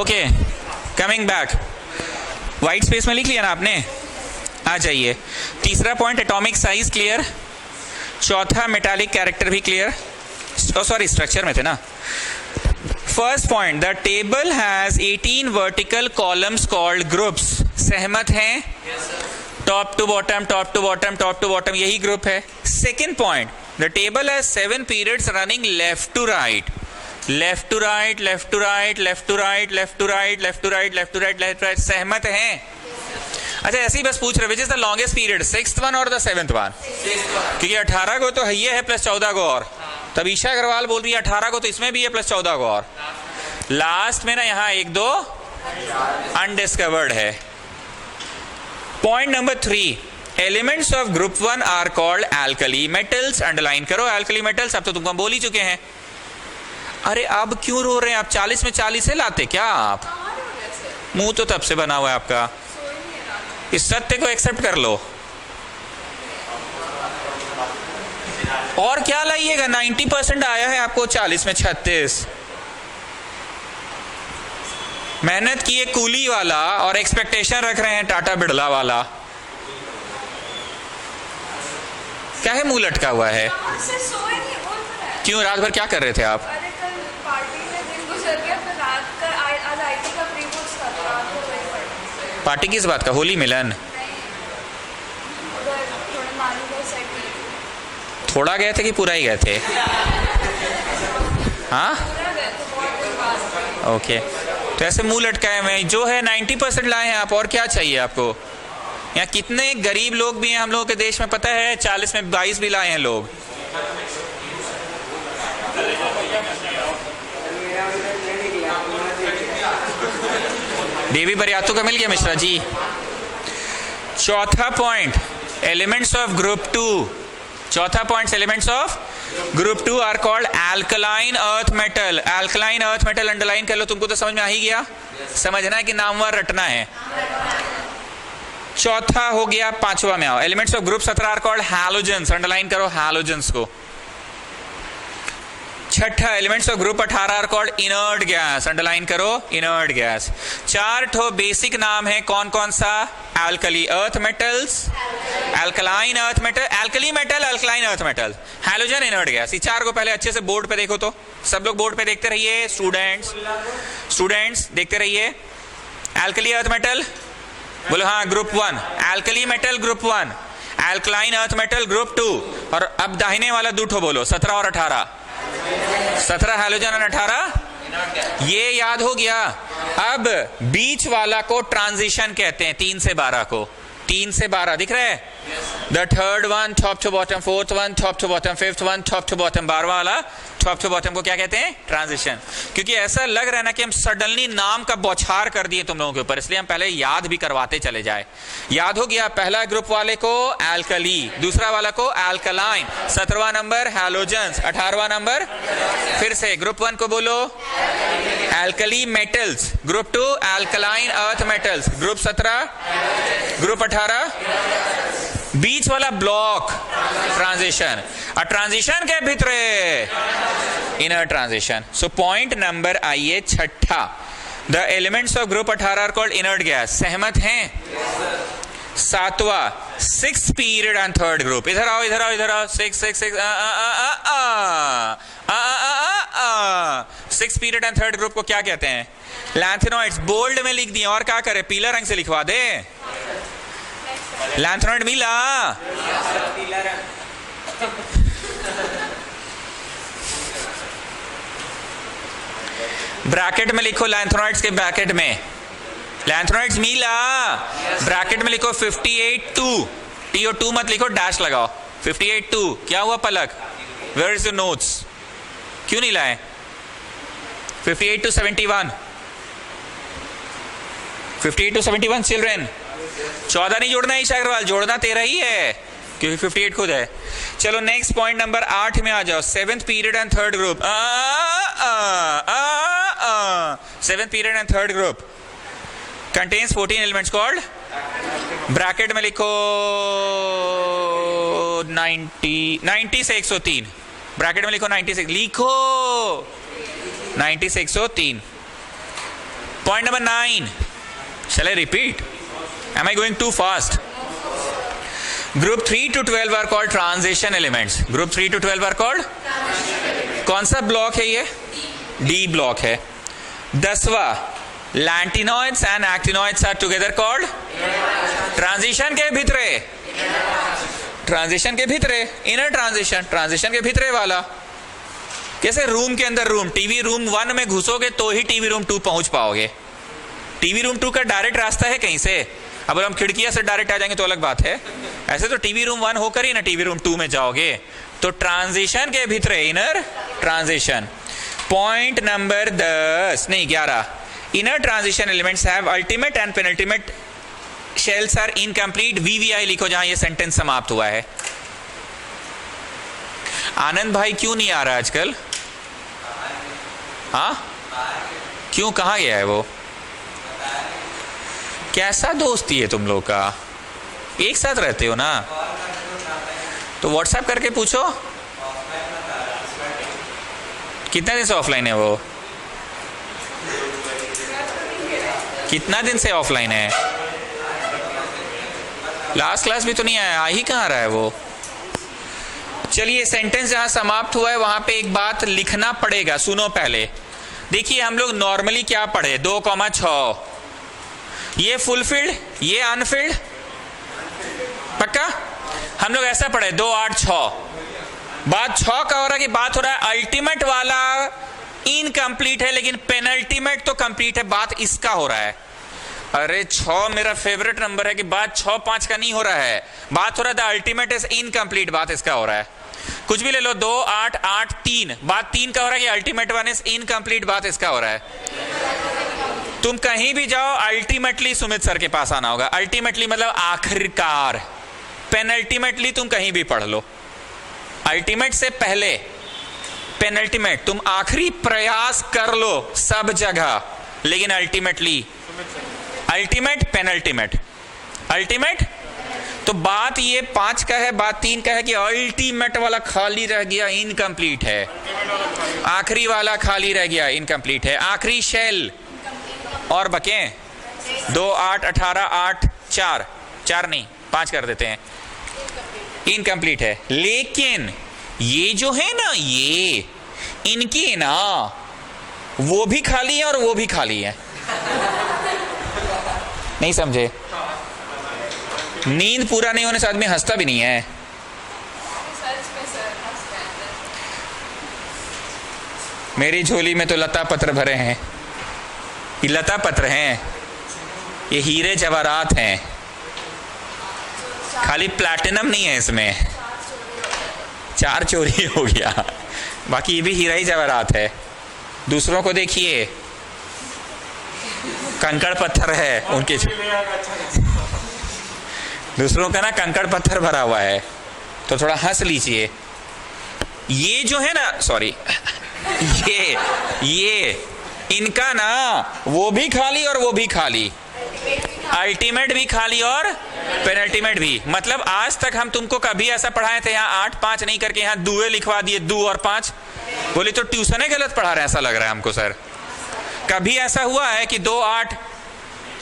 Okay, coming back, white space में लिख लिया ना आपने, आ जाइए। तीसरा पॉइंट एटॉमिक साइज क्लियर, चौथा मेटालिक कैरेक्टर भी क्लियर, सॉरी स्ट्रक्चर में थे ना। First point, the table has 18 vertical columns called groups. सहमत हैं? Top to bottom, top to bottom, top to bottom, यही ग्रुप है। Second point, the table has 7 periods running left to right, left to right, left to right, left to right, left to right, left to right, left to right, left right. सहमत हैं? अच्छा, ऐसे ही बस पूछ रहे, which is the longest period, 6th one और the 7th one? क्योंकि 18 को तो ये है प्लस 14 को और, तब ईशा अग्रवाल बोल रही है 18 को तो इसमें भी है प्लस 14 को और, लास्ट में ना यहाँ 1-2 अनडिस्कवर्ड है। Point number 3, elements of group 1 are called alkali metals. Underline करो एल्कली मेटल्स। अब तो तुमको हम बोल ही चुके हैं। अरे अब क्यों रो रहे हैं आप? 40 में 40 से लाते क्या आप? मुंह तो तब से बना हुआ है आपका। इस सत्य को एक्सेप्ट कर लो। और क्या लाइएगा? 90% आया है आपको, 40 में 36। मेहनत किए कूली वाला और एक्सपेक्टेशन रख रहे हैं टाटा बिड़ला वाला। क्या है, मुंह लटका हुआ है? क्यों, रात भर क्या कर रहे थे आप? अरे कल पार्टी में दिन गुजर गया, फिर रात का आज आईटी का प्री बोर्ड्स था, तो रात को वही पढ़ी। पार्टी किस बात का? होली मिलन? नहीं, उधर थोड़े मालूम है साइड में। थोड़ा गए थे कि पूरा ही गए थे? हाँ, पूरा गए तो बहुत दिन बाद। ओके। तो ऐसे मुंह लटकाए में जो है 90% लाए हैं आप, और क्या चाहिए आपको? यहाँ कितने गरीब लोग भी हैं हम लोगों के देश में, पता है? 40 में 22 भी लाए हैं लोग। देवी बरियातों का मिल गया मिश्रा जी। चौथा पॉइंट, एलिमेंट्स ऑफ ग्रुप 2। चौथा point, elements of group 2 are called alkaline earth metal. Alkaline earth metal underline कर लो, तुमको तो समझ में आ ही गया। समझना है कि नामवार रटना है। चौथा हो गया, पांचवा में आओ। Elements of group 17 are called halogens. Underline करो हैलोजेंस को। छठा, elements of group 18 are called inert gas. Underline करो इनर्ट गैस। 4 ठो बेसिक नाम है, कौन कौन सा? Alkali earth metals, alkaline earth metal, alkali metal, alkaline earth metal, halogen, inert gas. ये 4 को पहले अच्छे से बोर्ड पे देखो तो। सब लोग बोर्ड पे देखते रहिए, स्टूडेंट्स देखते रहिए। एल्कली अर्थ मेटल बोलो, हाँ, group 1। Alkali metal group 1, alkaline earth metal group 2। और अब दाहिने वाला दूठो बोलो, 17 और 18। 17 हैलोजन और 18 ये याद हो गया। अब बीच वाला को ट्रांजिशन कहते हैं, 3 से 12 को। 3 से 12 दिख रहा है? The third one top to bottom, fourth one top to bottom, fifth one top to bottom, 12वां वाला टॉप टू बॉटम को क्या कहते हैं? ट्रांजिशन। क्योंकि ऐसा लग रहा है ना कि हम सडनली नाम का बौछार कर दिए तुम लोगों के ऊपर, इसलिए हम पहले याद भी करवाते चले जाए। याद हो गया? पहला ग्रुप वाले को एल्कली, दूसरा वाला को एल्कलाइन, 17वां नंबर हैलोजेंस, 18वां नंबर फिर से ग्रुप 1 को बोलो alkali metals, group 2 alkaline earth metals, group 17, group 18, बीच वाला ब्लॉक ट्रांजिशन। और ट्रांजिशन के भीतर inner transition. So point number आइए छठा, the elements of group 18 are called inert gas. सहमत हैं? 7वां, 6th period and 3rd group. इधर आओ, इधर आओ, इधर आओ। 6th period and 3rd group को क्या कहते हैं? लैंथेनॉइड्स। बोल्ड में लिख दिए, और क्या करे? पीला रंग से लिखवा दे। लैंथेनॉइड मिला? ब्रैकेट में लिखो लैंथेनॉइड्स के, ब्रैकेट में लैंथेनॉइड्स मिला। ब्रैकेट में लिखो 58-2, TO2 मत लिखो, डैश लगाओ। 58-2 क्या हुआ Palak? Where is your notes? क्यों नहीं लाए? 58 to 71, 58 to 71 चिल्ड्रेन। 14 नहीं जोड़ना ईशा अग्रवाल, जोड़ना 13 ही है, क्योंकि 58 खुद है। चलो नेक्स्ट पॉइंट नंबर 8 में आ जाओ। 7th period and 3rd group. 7th period and 3rd group contains 14 elements called, bracket में लिखो 90 से 103, ब्रैकेट में लिखो 90 से, लिखो 90 से 103। Point number 9. Shall I repeat? Am I going too fast? Group 3 to 12 are called transition elements. Group 3 to 12 are called? कौन सा ब्लॉक है ये? D ब्लॉक है. 10वां, lanthanoids and actinoids are together called? Transition के भीतरे. ट्रांजिशन के भीतरे, इनर ट्रांजिशन, ट्रांजिशन के भीतरे वाला. कैसे? रूम के अंदर रूम, टीवी रूम 1 में घुसोगे तो ही टीवी रूम 2 पहुंच पाओगे. टीवी रूम 2 का डायरेक्ट रास्ता है कहीं से. अब हम खिड़कियां से डायरेक्ट आ जाएंगे तो अलग बात है. ऐसे तो टीवी रूम 1 होकर ही ना टीवी रूम 2 में जाओगे. तो ट्रांजिशन के भीतरे, इनर ट्रांजिशन. पॉइंट नंबर 10 नहीं 11. Inner transition elements have ultimate and penultimate shells are incomplete. VVI लिखो जहां ये सेंटेंस समाप्त हुआ है. आनंद भाई क्यों नहीं आ रहा आजकल? हाँ, क्यों, कहाँ गया है वो? कैसा दोस्ती है तुम लोग का? एक साथ रहते हो ना? तो व्हाट्सएप करके पूछो. कितने दिन से ऑफलाइन है वो? कितना दिन से ऑफलाइन है? लास्ट क्लास भी तो नहीं आया. आ ही कहाँ रहा है वो? चलिए, सेंटेंस जहां समाप्त हुआ है वहां पे एक बात लिखना पड़ेगा. सुनो पहले. देखिए, हम लोग नॉर्मली क्या पढ़े? 2,6. ये फुलफिल्ड, ये अनफिल्ड. पक्का? हम लोग ऐसा पढ़े 2, 8, 6. बात 6 का हो रहा है कि बात हो रहा है अल्टीमेट वाला इनकम्प्लीट है लेकिन पेनल्टीमेट तो कंप्लीट है. बात इसका हो रहा है. अरे 6 मेरा फेवरेट नंबर है कि बात 6, 5 का नहीं हो रहा है. बात हो रहा था अल्टीमेट इज इनकम्प्लीट. बात इसका हो रहा है. कुछ भी ले लो. 2, 8, 8, 3. बात 3 का हो रहा है कि अल्टीमेट वन इज इनकम्प्लीट. बात इसका हो रहा है. तुम कहीं भी जाओ अल्टीमेटली सुमित सर के पास आना होगा. अल्टीमेटली मतलब आखिरकार. पेनल्टीमेटली तुम कहीं भी पढ़ लो. अल्टीमेट से पहले पेनल्टीमेट, तुम आखिरी प्रयास कर लो सब जगह, लेकिन अल्टीमेटली अल्टीमेट पेनल्टीमेट. अल्टीमेट तो बात ये 5 का है, बात 3 का है कि अल्टीमेट वाला खाली रह गया, इनकम्प्लीट है. आखिरी वाला खाली रह गया, इनकम्प्लीट है. आखिरी शेल और बके 2, 8, 18, 8, 4 नहीं 5 कर देते हैं. इनकम्प्लीट है. लेकिन ये जो है ना, ये इनकी ना वो भी खाली है और वो भी खाली है. नहीं समझे? नींद पूरा नहीं होने से आदमी हंसता भी नहीं है. मेरी झोली में तो लता पत्र भरे हैं. ये लता पत्र हैं, ये हीरे जवाहरात हैं. खाली प्लैटिनम नहीं है इसमें. 4 चोरी हो गया, बाकी ये भी हीरा ही जवाहरात है. दूसरों को देखिए, कंकड़ पत्थर है उनके. दूसरों का ना कंकड़ पत्थर भरा हुआ है, तो थोड़ा हंस लीजिए. ये जो है ना, सॉरी, ये इनका ना वो भी खाली और वो भी खाली. अल्टीमेट भी खाली और पेनल्टीमेट भी. मतलब आज तक हम तुमको कभी ऐसा पढ़ाए थे यहाँ 8, 5 नहीं करके यहाँ 2 लिखवा दिए, 2 और 5? बोले तो ट्यूशन गलत पढ़ा रहे हैं ऐसा लग रहा है हमको सर. कभी ऐसा हुआ है कि 2, 8,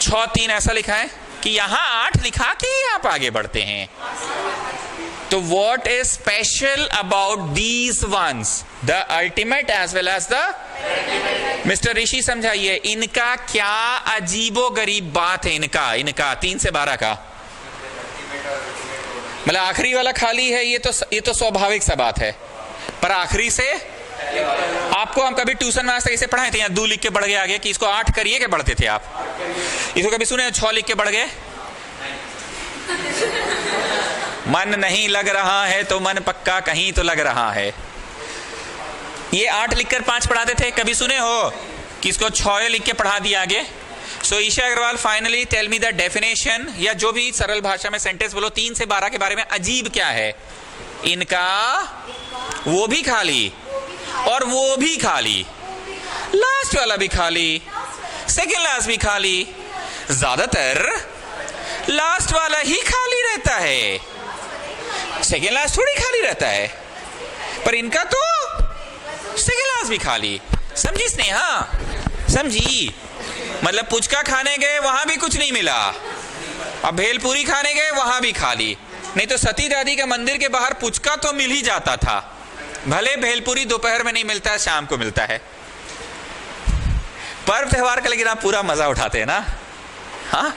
6, 3 ऐसा लिखा है कि यहाँ 8 लिखा के आप आगे बढ़ते हैं? तो what is special about these ones, the ultimate as well as the mister Rishi समझाइए, इनका क्या अजीबो गरीब बात है? इनका 3 से 12 का मतलब आखिरी वाला खाली है. ये तो स्वाभाविक सा बात है. पर आखिरी से आपको हम कभी ट्यूशन में आज तक इसे पढ़ाए थे यहाँ 2 लिख के बढ़ गए आगे कि इसको 8 करिए के बढ़ते थे आप? इसको कभी सुने 6 लिख के बढ़ गए? मन नहीं लग रहा है तो मन पक्का कहीं तो लग रहा है. ये 8 लिखकर 5 पढ़ाते थे, कभी सुने हो कि इसको 6 लिख के पढ़ा दिया आगे? So Isha Agarwal, finally tell me the definition, या जो भी सरल भाषा में सेंटेंस बोलो. 3 से 12 के बारे में अजीब क्या है? इनका वो भी खाली और वो भी खाली, लास्ट वाला भी खाली, सेकेंड लास्ट भी खाली. ज्यादातर लास्ट वाला ही खाली रहता है, सेकेंड लास्ट थोड़ी खाली रहता है. पर इनका तो सेकेंड लास्ट भी खाली. समझी स्नेहा? समझी? मतलब पुचका खाने गए वहां भी कुछ नहीं मिला, अब भेलपूरी खाने गए वहां भी खाली। नहीं तो सती दादी के मंदिर के बाहर पुचका तो मिल ही जाता था, भले भेलपूरी दोपहर में नहीं मिलता है, शाम को मिलता है। पर्व त्योहार का लेकिन आप पूरा मजा उठाते हैं ना। हाँ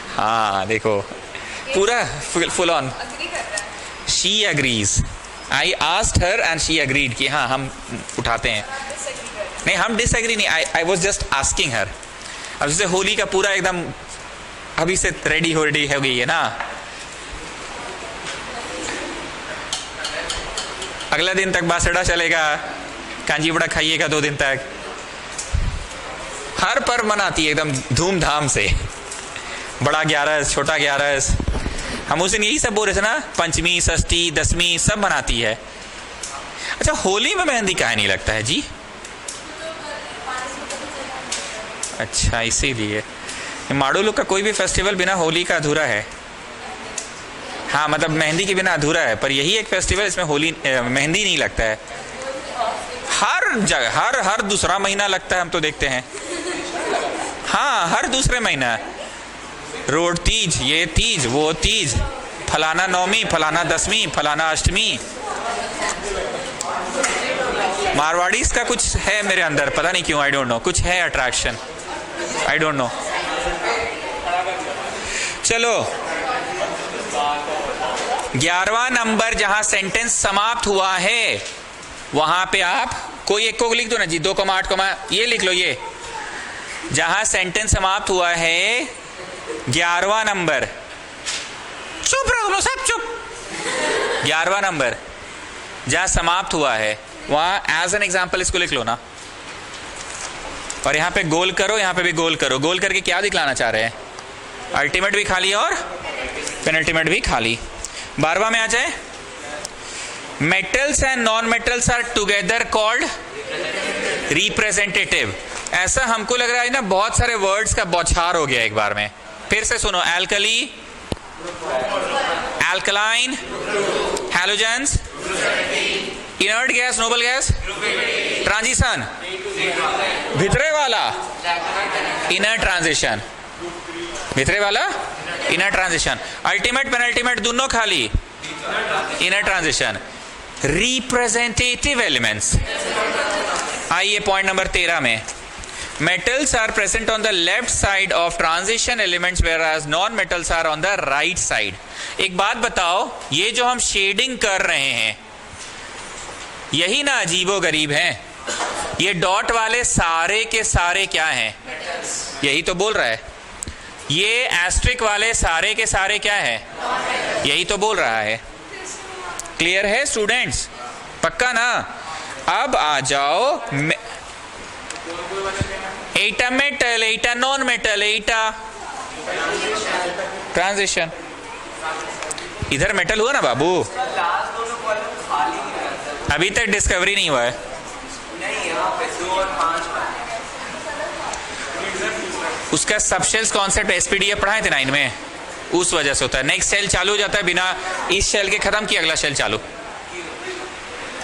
हाँ, देखो पूरा फुल ऑन। अग्री कर रहा है। She agrees, I asked her and she agreed कि हाँ हम उठाते हैं। आप डिसएग्री कर रहे हैं। नहीं, हम डिसएग्री नहीं, आई वाज जस्ट आस्किंग हर। अब जैसे होली का पूरा एकदम अभी से रेडी हो गई है ना, अगला दिन तक बासड़ा चलेगा, कांजीवड़ा खाइएगा 2 दिन तक, हर पर्व मनाती है एकदम धूमधाम से, बड़ा 11, छोटा 11। हम उस दिन यही सब बोल रहे थे ना, पंचमी, षष्ठी, दसवीं सब मनाती है। अच्छा, होली में मेहंदी काहे नहीं लगता है जी? अच्छा, इसीलिए माड़ू लोग का कोई भी फेस्टिवल बिना होली का अधूरा है। हाँ, मतलब मेहंदी के बिना अधूरा है, पर यही एक फेस्टिवल इसमें होली मेहंदी नहीं लगता है। हर जगह हर दूसरा महीना लगता है, हम तो देखते हैं। हाँ, हर दूसरे महीना, रोड तीज, ये तीज, वो तीज, फलाना नौमी, फलाना दसवीं, फलाना अष्टमी। मारवाड़ीज का कुछ है मेरे अंदर, पता नहीं क्यों, आई डोंट नो, कुछ है अट्रैक्शन, आई डोंट नो। चलो, 11वां नंबर जहां सेंटेंस समाप्त हुआ है वहां पे आप कोई एक को लिख दो ना जी, 2,8, ये लिख लो। ये जहां सेंटेंस समाप्त हुआ है 11वां नंबर, चुप रहो लो सब, चुप। 11वां नंबर जहां समाप्त हुआ है वहां एज एन एग्जाम्पल इसको लिख लो ना, और यहां पे गोल करो, यहां पे भी गोल करो। गोल करके क्या दिखलाना चाह रहे हैं? अल्टीमेट भी खाली और पेनल्टीमेट भी खाली। 12वां में आ जाए, metals and non metals are together called representative. ऐसा हमको लग रहा है ना, बहुत सारे वर्ड्स का बौछार हो गया एक बार में। फिर से सुनो, alkali, alkaline, halogens, inert gas, noble gas, transition, भितरे वाला इनर ट्रांजिशन, भितरे वाला इनर ट्रांजिशन, अल्टीमेट पेनल्टीमेट दोनों खाली, इनर ट्रांजिशन, रिप्रेजेंटेटिव एलिमेंट्स। आइए पॉइंट नंबर 13 में, metals are present on the left side of transition elements whereas non metals are on the right side। एक बात बताओ, ये जो हम शेडिंग कर रहे हैं यही ना अजीबो गरीब हैं? ये डॉट वाले सारे के सारे क्या हैं? यही तो बोल रहा है। ये एस्ट्रिक वाले सारे के सारे क्या है? यही तो बोल रहा है। क्लियर है स्टूडेंट्स? पक्का ना? अब आ जाओ, एटा मेटल, एटा नॉन मेटल, एटा ट्रांजिशन। इधर मेटल हुआ ना बाबू, अभी तक डिस्कवरी नहीं हुआ है। उसका सबशेल्स कॉन्सेप्ट एसपीडीएफ पढ़ाए थे 9 में, उस वजह से होता है। नेक्स्ट शेल चालू हो जाता है बिना इस शेल के खत्म किए अगला शेल चालू।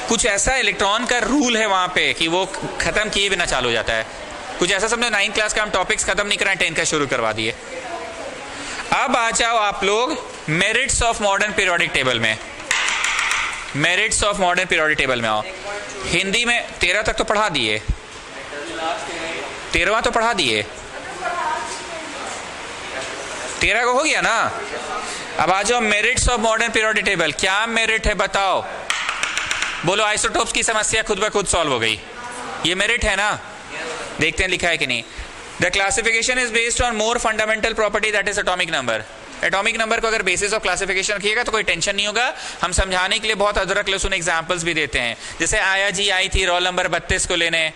कुछ ऐसा इलेक्ट्रॉन का रूल है वहां पे कि वो खत्म किए बिना चालू हो जाता है। कुछ ऐसा समझो 9 क्लास का हम टॉपिक्स खत्म नहीं कराएं, 10 का शुरू करवा दिए। अब आ जाओ आप लोग merits of modern periodic table में। Merits of modern periodic table में आओ। हिंदी में 13 तक तो पढ़ा दिए, 13वां तो पढ़ा दिए, 13 को हो गया ना। अब आ जाओ merits of modern periodic table. क्या मेरिट है बताओ? बोलो, आइसोटोप्स की समस्या खुद ब खुद सॉल्व हो गई। ये मेरिट है ना? देखते हैं लिखा है कि नहीं। The classification is based on more fundamental property that is atomic number. Atomic number को अगर बेसिस ऑफ क्लासिफिकेशन रखिएगा तो कोई टेंशन नहीं होगा। हम समझाने के लिए बहुत अदरक लहसुन एग्जांपल्स भी देते हैं। जैसे आया जी आई थी रोल नंबर 32 को लेने,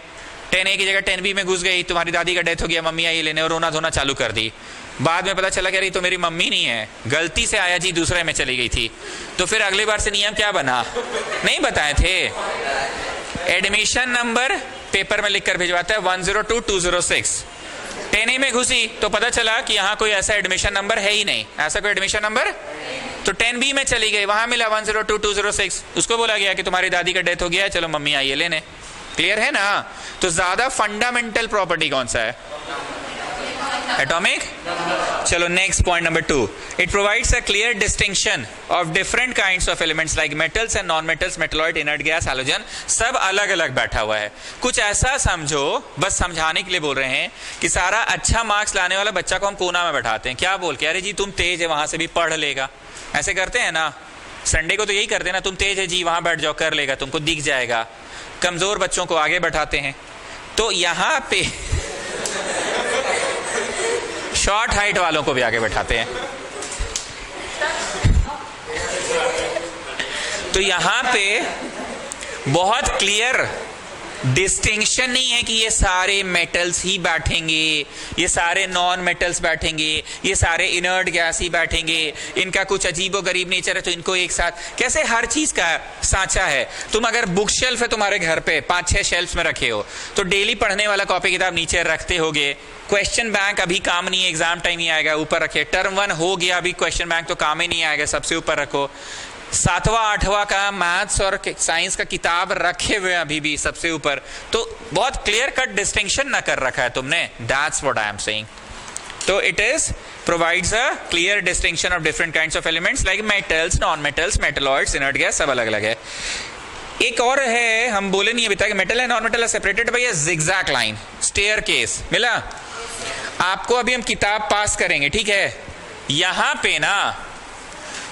10A की जगह 10B में घुस गई, तुम्हारी दादी का डेथ हो गया, मम्मी आई लेने और रोना धोना चालू कर दी। बाद में पता चला कि अरे तो मेरी मम्मी नहीं है, गलती से आया जी दूसरे में चली गई थी। तो फिर अगली बार से नियम क्या बना? नहीं बताए थे। एडमिशन नंबर पेपर में लिख कर भिजवाता है 102-206। 10A में घुसी तो पता चला कि यहाँ कोई ऐसा एडमिशन नंबर है ही नहीं, ऐसा कोई एडमिशन नंबर। तो 10B में चली गई, वहां मिला 102-206। उसको बोला गया कि तुम्हारी दादी का डेथ हो गया है, चलो मम्मी आइए लेने। क्लियर है ना? तो ज्यादा फंडामेंटल प्रॉपर्टी कौन सा है? एटॉमिक। चलो next point number 2, it provides a clear distinction of different kinds of elements like metals and non metals, metalloid, inert gas, halogen, सब अलग अलग बैठा हुआ है। कुछ ऐसा समझो, बस समझाने के लिए बोल रहे हैं कि सारा अच्छा मार्क्स लाने वाला बच्चा को हम कोना में बैठाते हैं, क्या बोल के, अरे जी तुम तेज है वहां से भी पढ़ लेगा, ऐसे करते हैं ना। संडे को तो यही करते हैं ना, तुम तेज है जी वहां बैठ जाओ, कर लेगा, तुमको दिख जाएगा। कमजोर बच्चों को आगे बैठाते हैं। तो यहां पे शॉर्ट हाइट वालों को भी आगे बैठाते हैं। तो यहां पे बहुत क्लियर डिस्टिंक्शन नहीं है कि ये सारे मेटल्स ही बैठेंगे, ये सारे नॉन मेटल्स बैठेंगे, ये सारे इनर्ट गैस ही बैठेंगे, इनका कुछ अजीबो गरीब नेचर है तो इनको एक साथ, कैसे हर चीज का सांचा है। तुम अगर बुक शेल्फ है तुम्हारे घर पे, 5-6 शेल्फ में रखे हो, तो डेली पढ़ने वाला कॉपी किताब नीचे रखते होगे। क्वेश्चन बैंक अभी काम नहीं है, एग्जाम टाइम ही आएगा, ऊपर रखे। टर्म 1 हो गया, अभी क्वेश्चन बैंक तो काम ही नहीं आएगा, सबसे ऊपर रखो। 7वां 8वां का मैथ्स और साइंस का किताब रखे हुए अभी भी सबसे ऊपर। तो बहुत क्लियर कट डिस्टिंक्शन ना कर रखा है तुमने, that's what I am saying. तो it is provides a clear distinction of different kinds of elements like metals, non metals, metalloids, inert gas, सब अलग अलग है। एक और है, हम बोले नहीं अभी तक, metal and non metal are separated by a zigzag line, staircase. मिला आपको, अभी हम किताब पास करेंगे, ठीक है। यहां पे ना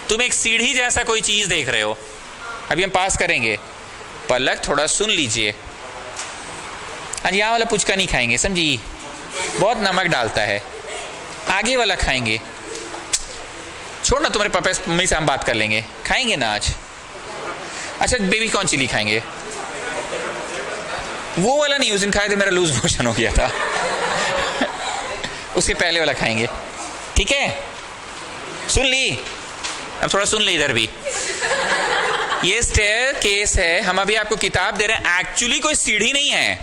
तुम एक सीढ़ी जैसा कोई चीज देख रहे हो, अभी हम पास करेंगे। पलक थोड़ा सुन लीजिए, आज यहाँ वाला पुचका नहीं खाएंगे, समझी, बहुत नमक डालता है। आगे वाला खाएंगे, छोड़ ना, तुम्हारे पापा मम्मी से हम बात कर लेंगे, खाएंगे ना आज। अच्छा बेबी कॉर्न चिली खाएंगे, वो वाला नहीं, उस दिन खाए थे मेरा लूज मोशन हो गया था। उसके पहले वाला खाएंगे, ठीक है। सुन ली, अब थोड़ा सुन ले इधर भी। ये स्टेयर केस है, हम अभी आपको किताब दे रहे हैं, एक्चुअली कोई सीढ़ी नहीं है।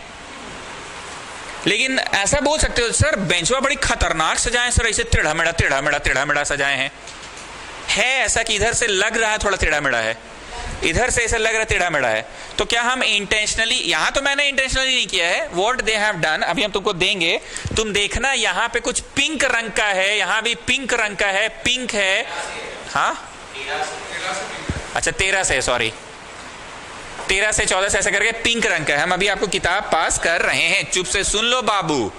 लेकिन ऐसा बोल सकते हो सर बेंचवा बड़ी खतरनाक सजाए सर, ऐसे टेढ़ा मेढ़ा सजाए हैं। है ऐसा कि इधर से लग रहा है थोड़ा टेढ़ा मेढ़ा है, इधर से ऐसा लग रहा है टेढ़ा मेढ़ा है। तो क्या हम इंटेंशनली, यहां तो मैंने इंटेंशनली नहीं किया है, व्हाट दे हैव डन, अभी हम तुमको देंगे, तुम देखना। यहां पे कुछ पिंक रंग का है, यहां भी पिंक रंग का है, पिंक है। हाँ अच्छा 13 से, सॉरी 13 से 14 से ऐसा करके पिंक रंग का है। हम अभी आपको किताब पास कर रहे हैं, चुप से सुन लो बाबू।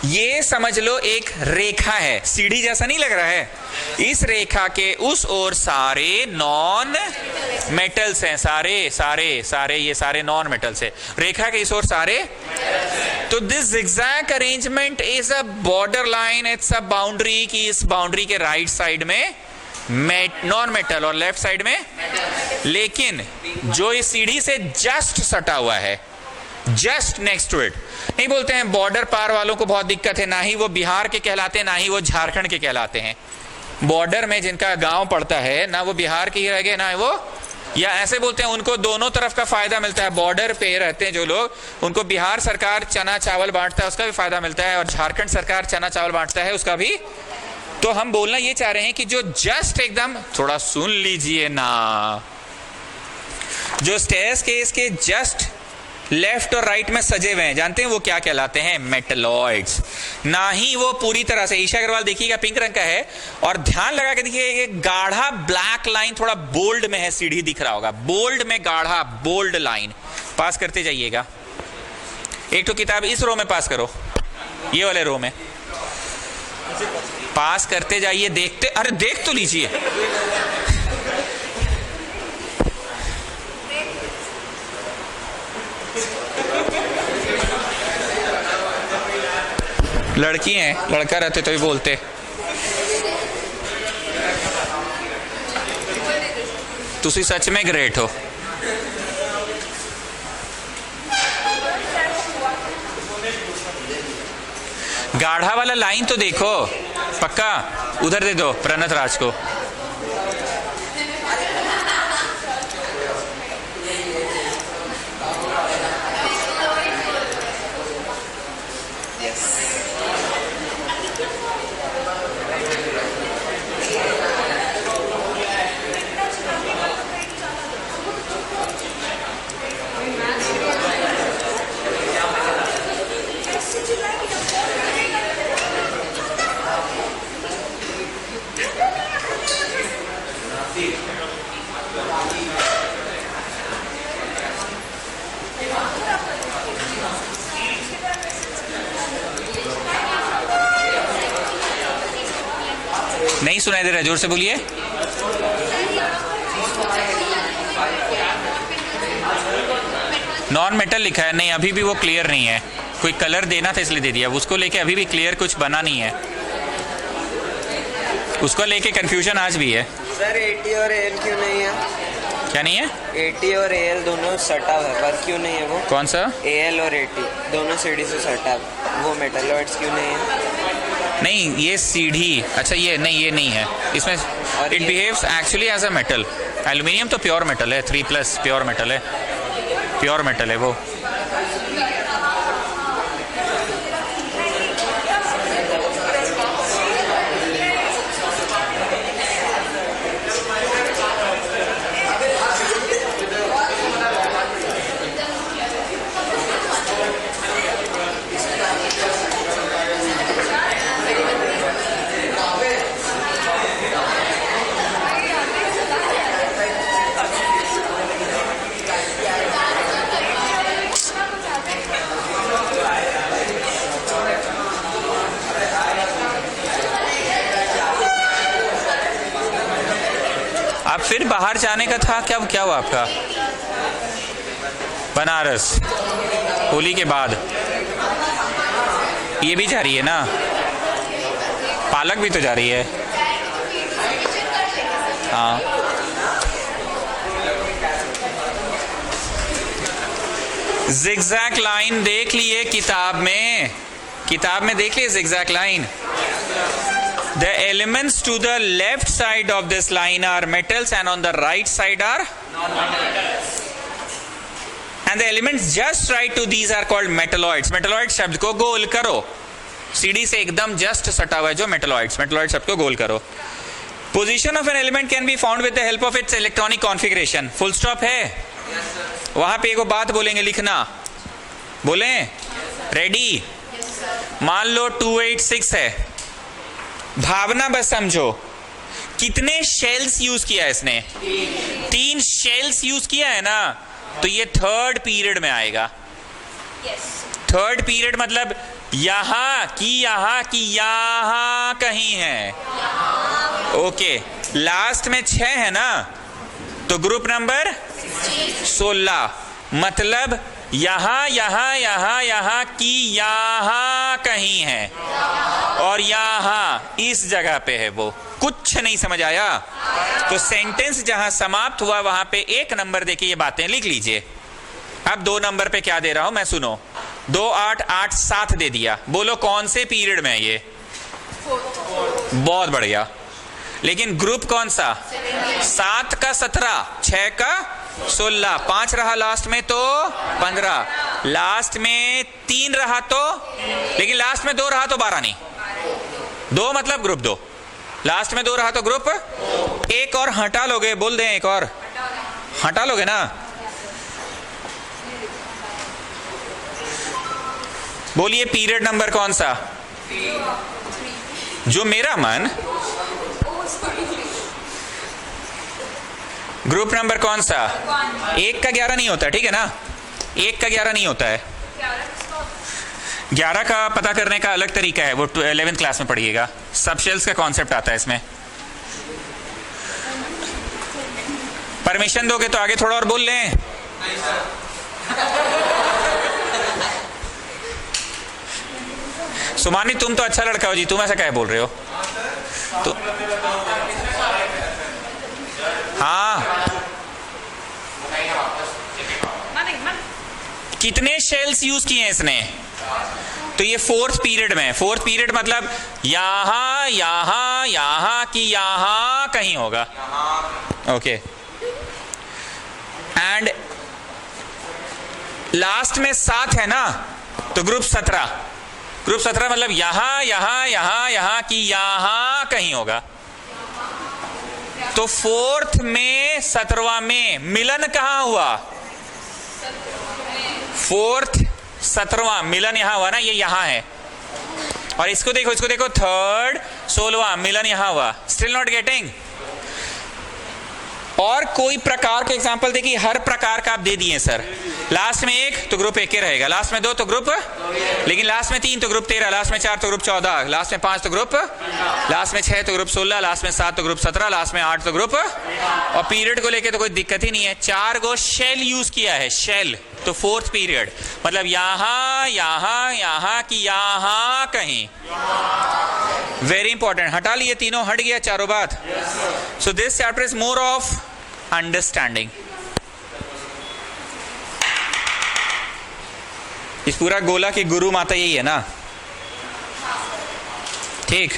ये समझ लो एक रेखा है, सीढ़ी जैसा नहीं लग रहा है। इस रेखा के उस ओर सारे नॉन मेटल्स हैं, सारे ये सारे नॉन मेटल्स है। रेखा के इस ओर सारे, तो this zigzag arrangement is a border line, it's a boundary, कि इस बाउंड्री के राइट साइड में नॉन मेटल और लेफ्ट साइड में। लेकिन जो इस सीढ़ी से जस्ट सटा हुआ है, जस्ट नेक्स्ट टू इट, नहीं बोलते हैं बॉर्डर पार वालों को बहुत दिक्कत है, ना ही वो बिहार के कहलाते हैं ना ही वो झारखंड के कहलाते हैं। बॉर्डर में जिनका गांव पड़ता है, ना वो बिहार के ही रह गए ना वो, या ऐसे बोलते हैं उनको दोनों तरफ का फायदा मिलता है। बॉर्डर पे रहते हैं जो लोग, उनको बिहार सरकार चना चावल बांटता है उसका भी फायदा मिलता है, और झारखंड सरकार चना चावल बांटता है उसका भी। तो हम बोलना ये चाह रहे हैं कि जो जस्ट एकदम, थोड़ा सुन लीजिए ना, जो स्टेयर्स केस के जस्ट लेफ्ट और राइट में सजे हुए हैं, जानते हैं वो क्या कहलाते हैं? मेटलॉइड्स। ना ही वो पूरी तरह से, ईशा अग्रवाल देखिएगा पिंक रंग का है, और ध्यान लगा के देखिए गाढ़ा ब्लैक लाइन थोड़ा बोल्ड में है, सीढ़ी दिख रहा होगा, बोल्ड में गाढ़ा बोल्ड लाइन। पास करते जाइएगा। एक तो किताब इस रो में पास करो, ये वाले रो में पास करते जाइए, देखते, अरे देख तो लीजिए। लड़की हैं, लड़का रहते तो भी बोलते। तुसी सच में ग्रेट हो। गाढ़ा वाला लाइन तो देखो, पक्का उधर दे दो प्रणत राज को। नहीं सुनाई दे रहा, जोर से बोलिए। नॉन मेटल लिखा है, नहीं अभी भी वो क्लियर नहीं है, कोई कलर देना था इसलिए दे दिया, उसको लेके अभी भी क्लियर कुछ बना नहीं है, उसको लेके कंफ्यूजन आज भी है। सर AT और AL क्यों नहीं है? क्या नहीं है? AT और AL दोनों सटा है, पर क्यों नहीं है वो? कौन सा? AL और AT दोनों सीढ़ी से सटा है, वो मेटलॉइड्स क्यों नहीं है? नहीं ये सीढ़ी, अच्छा ये नहीं, ये नहीं है इसमें। It behaves actually as a metal. Aluminium तो प्योर मेटल है, 3+ प्योर मेटल है, प्योर मेटल है वो। आप फिर बाहर जाने का था क्या? क्या हुआ आपका? बनारस होली के बाद ये भी जा रही है ना, पालक भी तो जा रही है। हाँ जिगजैग लाइन देख लिए किताब में, किताब में देख लिए zigzag line. The elements to the left side of this line are metals and on the right side are non-metals. And the elements just right to these are called metalloids. Metalloid शब्द को गोल करो, सीढ़ी से एकदम just सटा हुआ है जो metalloids, metalloid शब्द को गोल करो। Position of an element can be found with the help of its electronic configuration. Full stop है? Yes, sir. वहां पे एक बात बोलेंगे, लिखना, बोलें? रेडी? Yes, sir. मान लो 286 है, भावना बस समझो, कितने शेल्स यूज किया है इसने? 3 शेल्स यूज किया है ना, तो ये थर्ड पीरियड में आएगा। थर्ड पीरियड मतलब यहां की यहां कहीं है। ओके, लास्ट में 6 है ना, तो ग्रुप नंबर 16, मतलब यहां की यहां कहीं है, और यहां इस जगह पे है। वो कुछ नहीं समझ आया? तो सेंटेंस जहां समाप्त हुआ वहां पे 1 नंबर देके ये बातें लिख लीजिए। अब 2 नंबर पे क्या दे रहा हूं मैं, सुनो। 2 8 8 7 दे दिया, बोलो कौन से पीरियड में है ये? बहुत बढ़िया। लेकिन ग्रुप कौन सा? 7 का 17, 6 का 16, 5 रहा लास्ट में तो 15, लास्ट में 3 रहा तो, लेकिन लास्ट में 2 रहा तो 12 नहीं, 2 मतलब ग्रुप 2, लास्ट में 2 रहा तो ग्रुप 1 और हटा लोगे, बोल दें एक और हटा लोगे ना। बोलिए पीरियड नंबर कौन सा? जो मेरा मन। ग्रुप नंबर कौन सा? 1 का 11 नहीं होता, ठीक है ना, 1 का 11 नहीं होता है। 11 का पता करने का अलग तरीका है, वो 11th क्लास में पढ़िएगा, सब शेल्स का कॉन्सेप्ट आता है इसमें। परमिशन दोगे तो आगे थोड़ा और बोल लें। सुमानी तुम तो अच्छा लड़का हो जी, तुम ऐसा क्या बोल रहे हो? तो हाँ, कितने शेल्स यूज किए हैं इसने? तो ये 4th पीरियड में, 4th पीरियड मतलब यहां की यहां कहीं होगा। ओके, एंड लास्ट में 7 है ना, तो ग्रुप 17, ग्रुप 17 मतलब यहां की यहां कहीं होगा। तो 4th में 17वां में मिलन कहां हुआ? 4th 17वां मिलन यहां हुआ ना, ये यहां है। और इसको देखो 3rd 16वां मिलन यहां हुआ। Still not getting? और कोई प्रकार के एग्जांपल देखिए, हर प्रकार का आप दे दिए सर। लास्ट में 1 तो ग्रुप 1 के रहेगा, लास्ट में 2 तो ग्रुप, लेकिन लास्ट में 3 तो ग्रुप 13, लास्ट में 4 तो ग्रुप 14, लास्ट में 5 तो ग्रुप, लास्ट में 6 तो ग्रुप 16, लास्ट में 7 तो ग्रुप 17, लास्ट में 8 तो ग्रुप। और पीरियड को लेके तो कोई दिक्कत ही नहीं है। 4 गो शेल यूज किया है, शेल, तो 4th पीरियड मतलब यहां यहां यहां की यहां कहीं। वेरी इंपॉर्टेंट, हटा लिए तीनों, हट गया चारों बात। So this chapter is more of understanding. इस पूरा गोला की गुरु माता यही है ना, ठीक।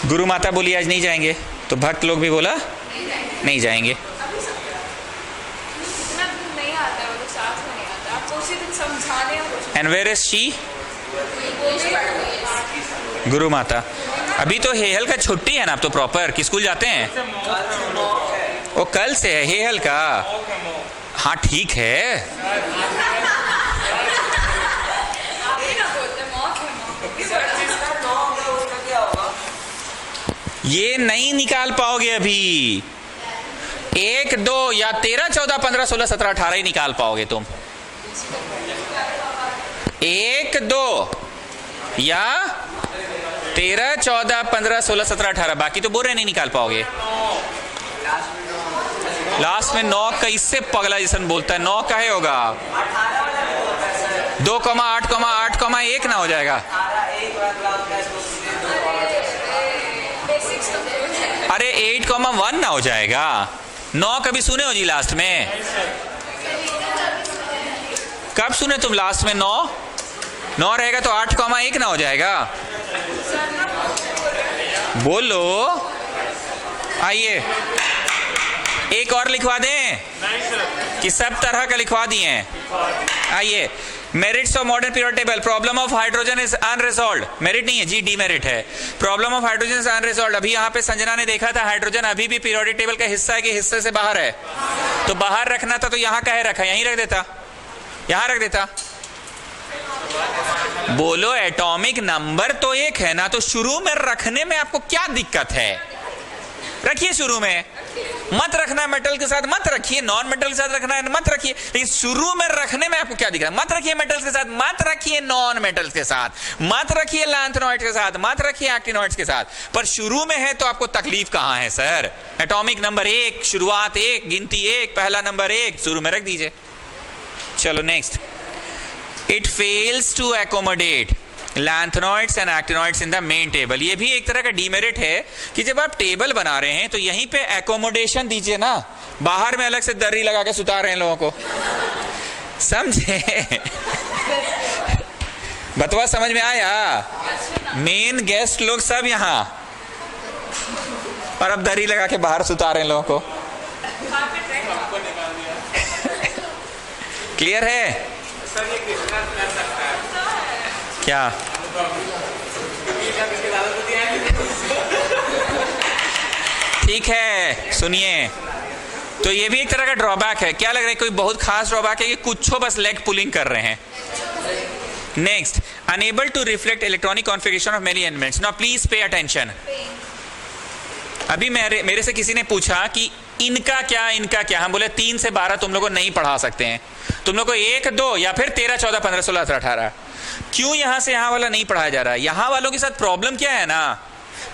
गुरु माता बोली आज नहीं जाएंगे, तो भक्त लोग भी बोला नहीं जाएंगे। इतना नहीं आता है, वो लोग साथ में नहीं आता, आपको उसी दिन समझाने और कुछ एंड वेयर इज शी? गुरु माता। अभी तो हेहल का छुट्टी है ना, आप तो प्रॉपर कि स्कूल जाते हैं? वो कल से है हेहल का। हाँ ठीक है, ये नहीं निकाल पाओगे अभी। 1 2 या 13 14 15 16 17 18 ही निकाल पाओगे तुम। 1 2 या 13 14 15 16 17 18, बाकी तो बोल रहे नहीं निकाल पाओगे। लास्ट में 9 का, इससे पगला जैसन बोलता है, 9 का है होगा 2,8,8,1 ना हो जाएगा। अरे 8,1 ना हो जाएगा। 9 कभी सुने हो जी लास्ट में? कब सुने तुम लास्ट में 9 रहेगा तो 8,1 ना हो जाएगा। बोलो, आइए एक और लिखवा दें कि सब तरह का लिखवा दिए हैं। आइए, merits of modern period table. Problem of hydrogen is unresolved. Merit नहीं है जी, डीमेरिट है। Problem of hydrogen is unresolved. अभी यहाँ पे संजना ने देखा था हाइड्रोजन अभी भी पीरियोडिक टेबल का हिस्सा है कि हिस्से से बाहर है? तो बाहर रखना था तो यहाँ कहे रखा, यहीं रख देता, यहाँ रख देता। बोलो, एटॉमिक नंबर तो 1 है ना, तो शुरू में रखने में आपको क्या दिक्कत है? रखिए शुरू में, मत रखना मेटल के साथ, मत रखिए नॉन मेटल के साथ रखना है मत रखिए, लेकिन शुरू में रखने में आपको क्या दिख रहा है? मत रखिए मेटल्स के साथ, मत रखिए नॉन मेटल्स के साथ, मत रखिए लैंथेनॉइड्स के साथ, मत रखिए एक्टिनॉइड्स के साथ। पर शुरू में है तो आपको तकलीफ कहां है सर? एटॉमिक नंबर 1, शुरुआत 1, गिनती 1, पहला नंबर 1 शुरू में रख दीजिए। चलो next, it fails to accommodate lanthanoids and actinoids in the main table. ये भी एक तरह का डीमेरिट है कि जब आप टेबल बना रहे हैं तो यहीं पे एकोमोडेशन दीजिए ना, बाहर में अलग से दर्री लगा के सुता रहे हैं लोगों को, समझे? बतवा समझ में आया? मेन गेस्ट लोग सब यहाँ, और अब दर्री लगा के बाहर सुता रहे हैं लोगों को। क्लियर है? क्या ठीक है, सुनिए, तो ये भी एक तरह का ड्रॉबैक है। क्या लग रहा है? कोई बहुत खास ड्रॉबैक है कि कुछ बस लेग पुलिंग कर रहे हैं। Next, unable to reflect electronic configuration of many elements. Now please pay attention. अभी मेरे से किसी ने पूछा कि इनका क्या, इनका क्या? हम बोले 3 से 12 तुम लोग को नहीं पढ़ा सकते हैं, तुम लोग को 1 2 या फिर 13 14 15 16 17 18। क्यों यहां से यहां वाला नहीं पढ़ाया जा रहा है? यहां वालों के साथ प्रॉब्लम क्या है ना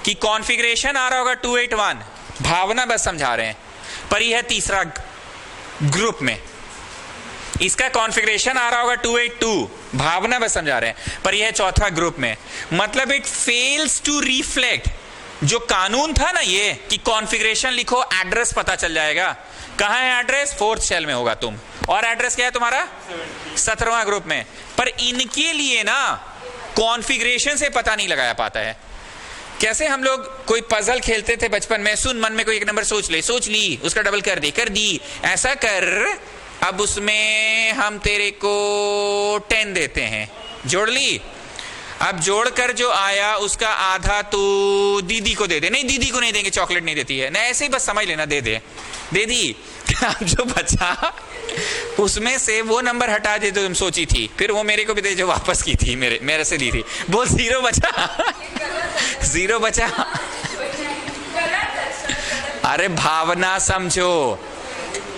कि कॉन्फ़िगरेशन आ रहा होगा 281, भावना बस समझा रहे हैं, पर यह है तीसरा ग्रुप में। इसका कॉन्फ़िगरेशन आ रहा होगा 282, भावना बस समझा रहे हैं, पर यह है चौथा ग्रुप में। मतलब इट फेल्स टू रिफ्लेक्ट जो कानून था ना ये कि कॉन्फ़िगरेशन लिखो, एड्रेस पता चल जाएगा। कहां है एड्रेस? 4th सेल में होगा तुम। और एड्रेस क्या है तुम्हारा? 17वां ग्रुप में। पर इनके लिए ना कॉन्फ़िगरेशन से पता नहीं लगाया पाता है। कैसे हम लोग कोई पजल खेलते थे बचपन में, सुन मन में कोई एक नंबर सोच ली, उसका डबल कर दी, ऐसा कर, अब उसमें हम तेरे को 10 देते हैं, जोड़ ली। अब जोड़कर जो आया उसका आधा तो दीदी को दे दे। नहीं, दीदी को नहीं देंगे, चॉकलेट नहीं देती है ना, ऐसे ही बस समझ लेना, दे दी। जो बचा उसमें से वो नंबर हटा दे जो तुम सोची थी, फिर वो मेरे को भी दे जो वापस की थी, मेरे से ली थी। बोल 0 बचा। 0 बचा। अरे भावना समझो।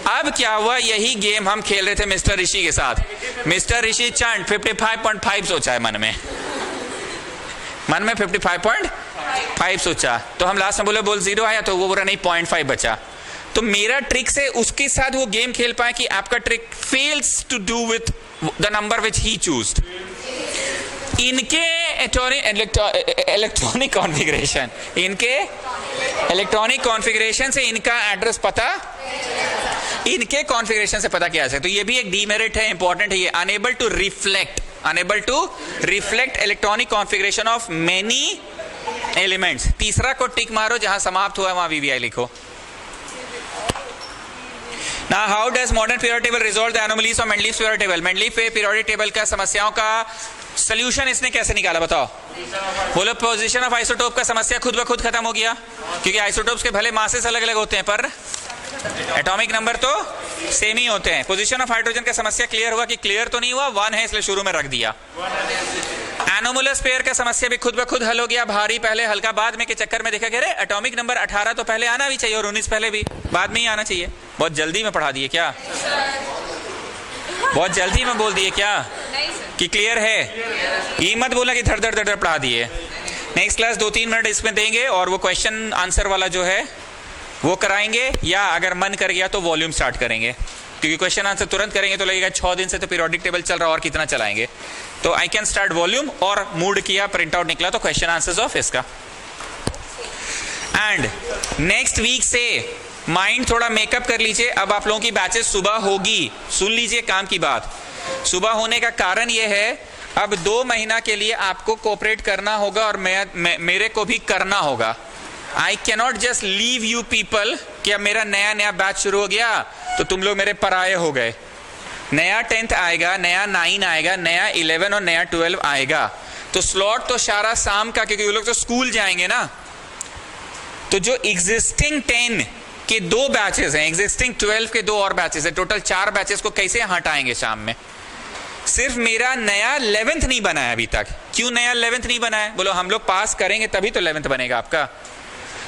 अब क्या हुआ, यही गेम हम खेल रहे थे मिस्टर ऋषि के साथ। मिस्टर ऋषि चंड 55.5 सोचा है मन में 55.5 सोचा, तो हम लास्ट में बोले बोल 0 आया, तो वो बोला नहीं 0.5 बचा। तो मेरा ट्रिक से उसके साथ वो गेम खेल पाए कि आपका trick fails to do with the number which he chose. इनके इलेक्ट्रॉनिक कॉन्फ़िगरेशन, इनके इलेक्ट्रॉनिक कॉन्फ़िगरेशन से इनका एड्रेस पता, इनके कॉन्फ़िगरेशन से पता क्या है। तो ये भी एक डीमेरिट है, इंपॉर्टेंट है ये, enable to reflect electronic configuration of many elements. तीसरा को टिक मारो, जहां समाप्त हुआ है वहां VVI लिखो। Now, how does modern periodic table resolve the anomalies of Mendeleev's periodic table? Mendeleev periodic table का समस्याओं का सोल्यूशन इसने कैसे निकाला बताओ? बोलो पोजीशन ऑफ आइसोटोप का समस्या खुद ब खुद खत्म हो गया, क्योंकि आइसोटोप्स के भले मासेस अलग अलग होते हैं पर एटॉमिक नंबर तो सेम ही होते हैं। पोजीशन ऑफ हाइड्रोजन का समस्या क्लियर हुआ कि क्लियर तो नहीं हुआ, 1 है इसलिए शुरू में रख दिया। एनोमलस पेयर का समस्या भी खुद ब खुद हल हो गया, भारी पहले हल्का बाद में के चक्कर में देखा गया एटॉमिक नंबर 18 तो पहले आना भी चाहिए और 19 पहले भी, बाद में ही आना चाहिए। बहुत जल्दी में पढ़ा दिए क्या? बहुत जल्दी में बोल दिए क्या कि क्लियर है? ये मत बोला कि धड़ धड़ धड़ पढ़ा दिए। नेक्स्ट क्लास 2-3 मिनट इसमें देंगे और वो क्वेश्चन आंसर वाला जो है वो कराएंगे, या अगर मन कर गया तो वॉल्यूम स्टार्ट करेंगे, क्योंकि क्वेश्चन आंसर तुरंत करेंगे तो लगेगा 6 दिन से तो पीरियोडिक टेबल चल रहा और कितना चलाएंगे। तो आई कैन स्टार्ट वॉल्यूम, और मूड किया, प्रिंट आउट निकला तो क्वेश्चन आंसर्स ऑफ इसका। एंड नेक्स्ट वीक से माइंड थोड़ा मेकअप कर लीजिए। अब आप लोगों की बैचेस सुबह होगी, सुन लीजिए काम की बात। सुबह होने का कारण ये है, अब 2 महीना के लिए आपको कोऑपरेट करना होगा और मेरे को भी करना होगा। I cannot just leave you people कि अब मेरा नया बैच शुरू हो गया तो तुम लोग मेरे पराये हो गए। नया 10th आएगा, नया 9 आएगा, नया 11 और नया 12 आएगा। तो स्लॉट तो सारा शाम का, क्योंकि वो लोग तो स्कूल जाएंगे ना। तो जो एग्जिस्टिंग 10 के 2 बैचेस हैं, एग्जिस्टिंग 12 के 2 और बैचेस है, टोटल 4 बैचेस को कैसे हटाएंगे शाम में? सिर्फ मेरा नया 11th नहीं बना है अभी तक। क्यों नया 11th नहीं बना है? बोलो हम लोग पास करेंगे तभी तो 11th बनेगा आपका।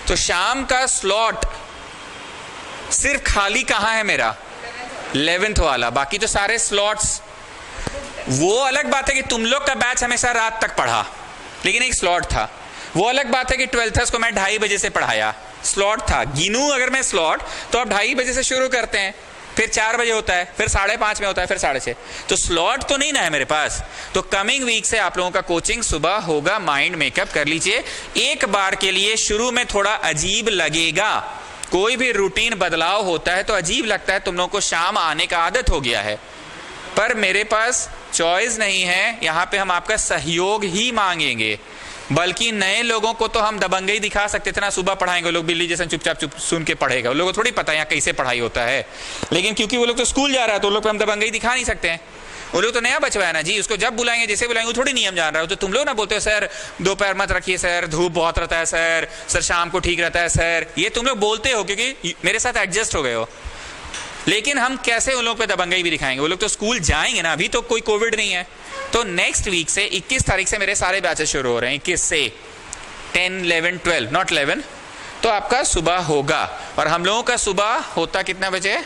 तो शाम का स्लॉट सिर्फ खाली कहां है मेरा? 11th वाला, बाकी तो सारे स्लॉट्स। वो अलग बात है कि तुम लोग का बैच हमेशा रात तक पढ़ा, लेकिन एक स्लॉट था। वो अलग बात है कि 12th को मैं 2:30 बजे से पढ़ाया, स्लॉट था। गिनूं अगर मैं स्लॉट तो अब 2:30 बजे से शुरू करते हैं, फिर 4 बजे होता है, फिर 5:30 में होता है, फिर 6:30। तो स्लॉट तो नहीं ना है मेरे पास। तो कमिंग वीक से आप लोगों का कोचिंग सुबह होगा। माइंड मेकअप कर लीजिए। एक बार के लिए शुरू में थोड़ा अजीब लगेगा, कोई भी रूटीन बदलाव होता है तो अजीब लगता है। तुम लोगों को शाम आने का आदत हो गया है, पर मेरे पास चॉइस नहीं है। यहाँ पे हम आपका सहयोग ही मांगेंगे, बल्कि नए लोगों को तो हम दबंगई दिखा सकते थे ना, सुबह पढ़ाएंगे, लोग बिल्ली जैसे चुपचाप चुप सुन के पढ़ेगा। लोगों को थोड़ी पता है यहाँ कैसे पढ़ाई होता है। लेकिन क्योंकि वो लोग तो स्कूल जा रहा है तो लोग पे हम दबंगई दिखा नहीं सकते हैं। वो लोग तो नया बचवा है ना जी, उसको जब बुलाएंगे जैसे बुलाएंगे, वो थोड़ी नियम जान रहा हो। तो तुम लोग ना बोलते हो सर दोपहर मत रखिए सर, धूप बहुत रहता है सर शाम को ठीक रहता है सर। ये तुम लोग बोलते हो क्योंकि मेरे साथ एडजस्ट हो गए हो। लेकिन हम कैसे उन लोगों पे दबंगई भी दिखाएंगे? वो लोग तो स्कूल जाएंगे ना, अभी तो कोई कोविड नहीं है। तो नेक्स्ट वीक से 21 तारीख से मेरे सारे बैचेस शुरू हो रहे हैं। 21 से 10, 11, 12, नॉट 11। तो आपका सुबह होगा, और हम लोगों का सुबह होता कितना बजे?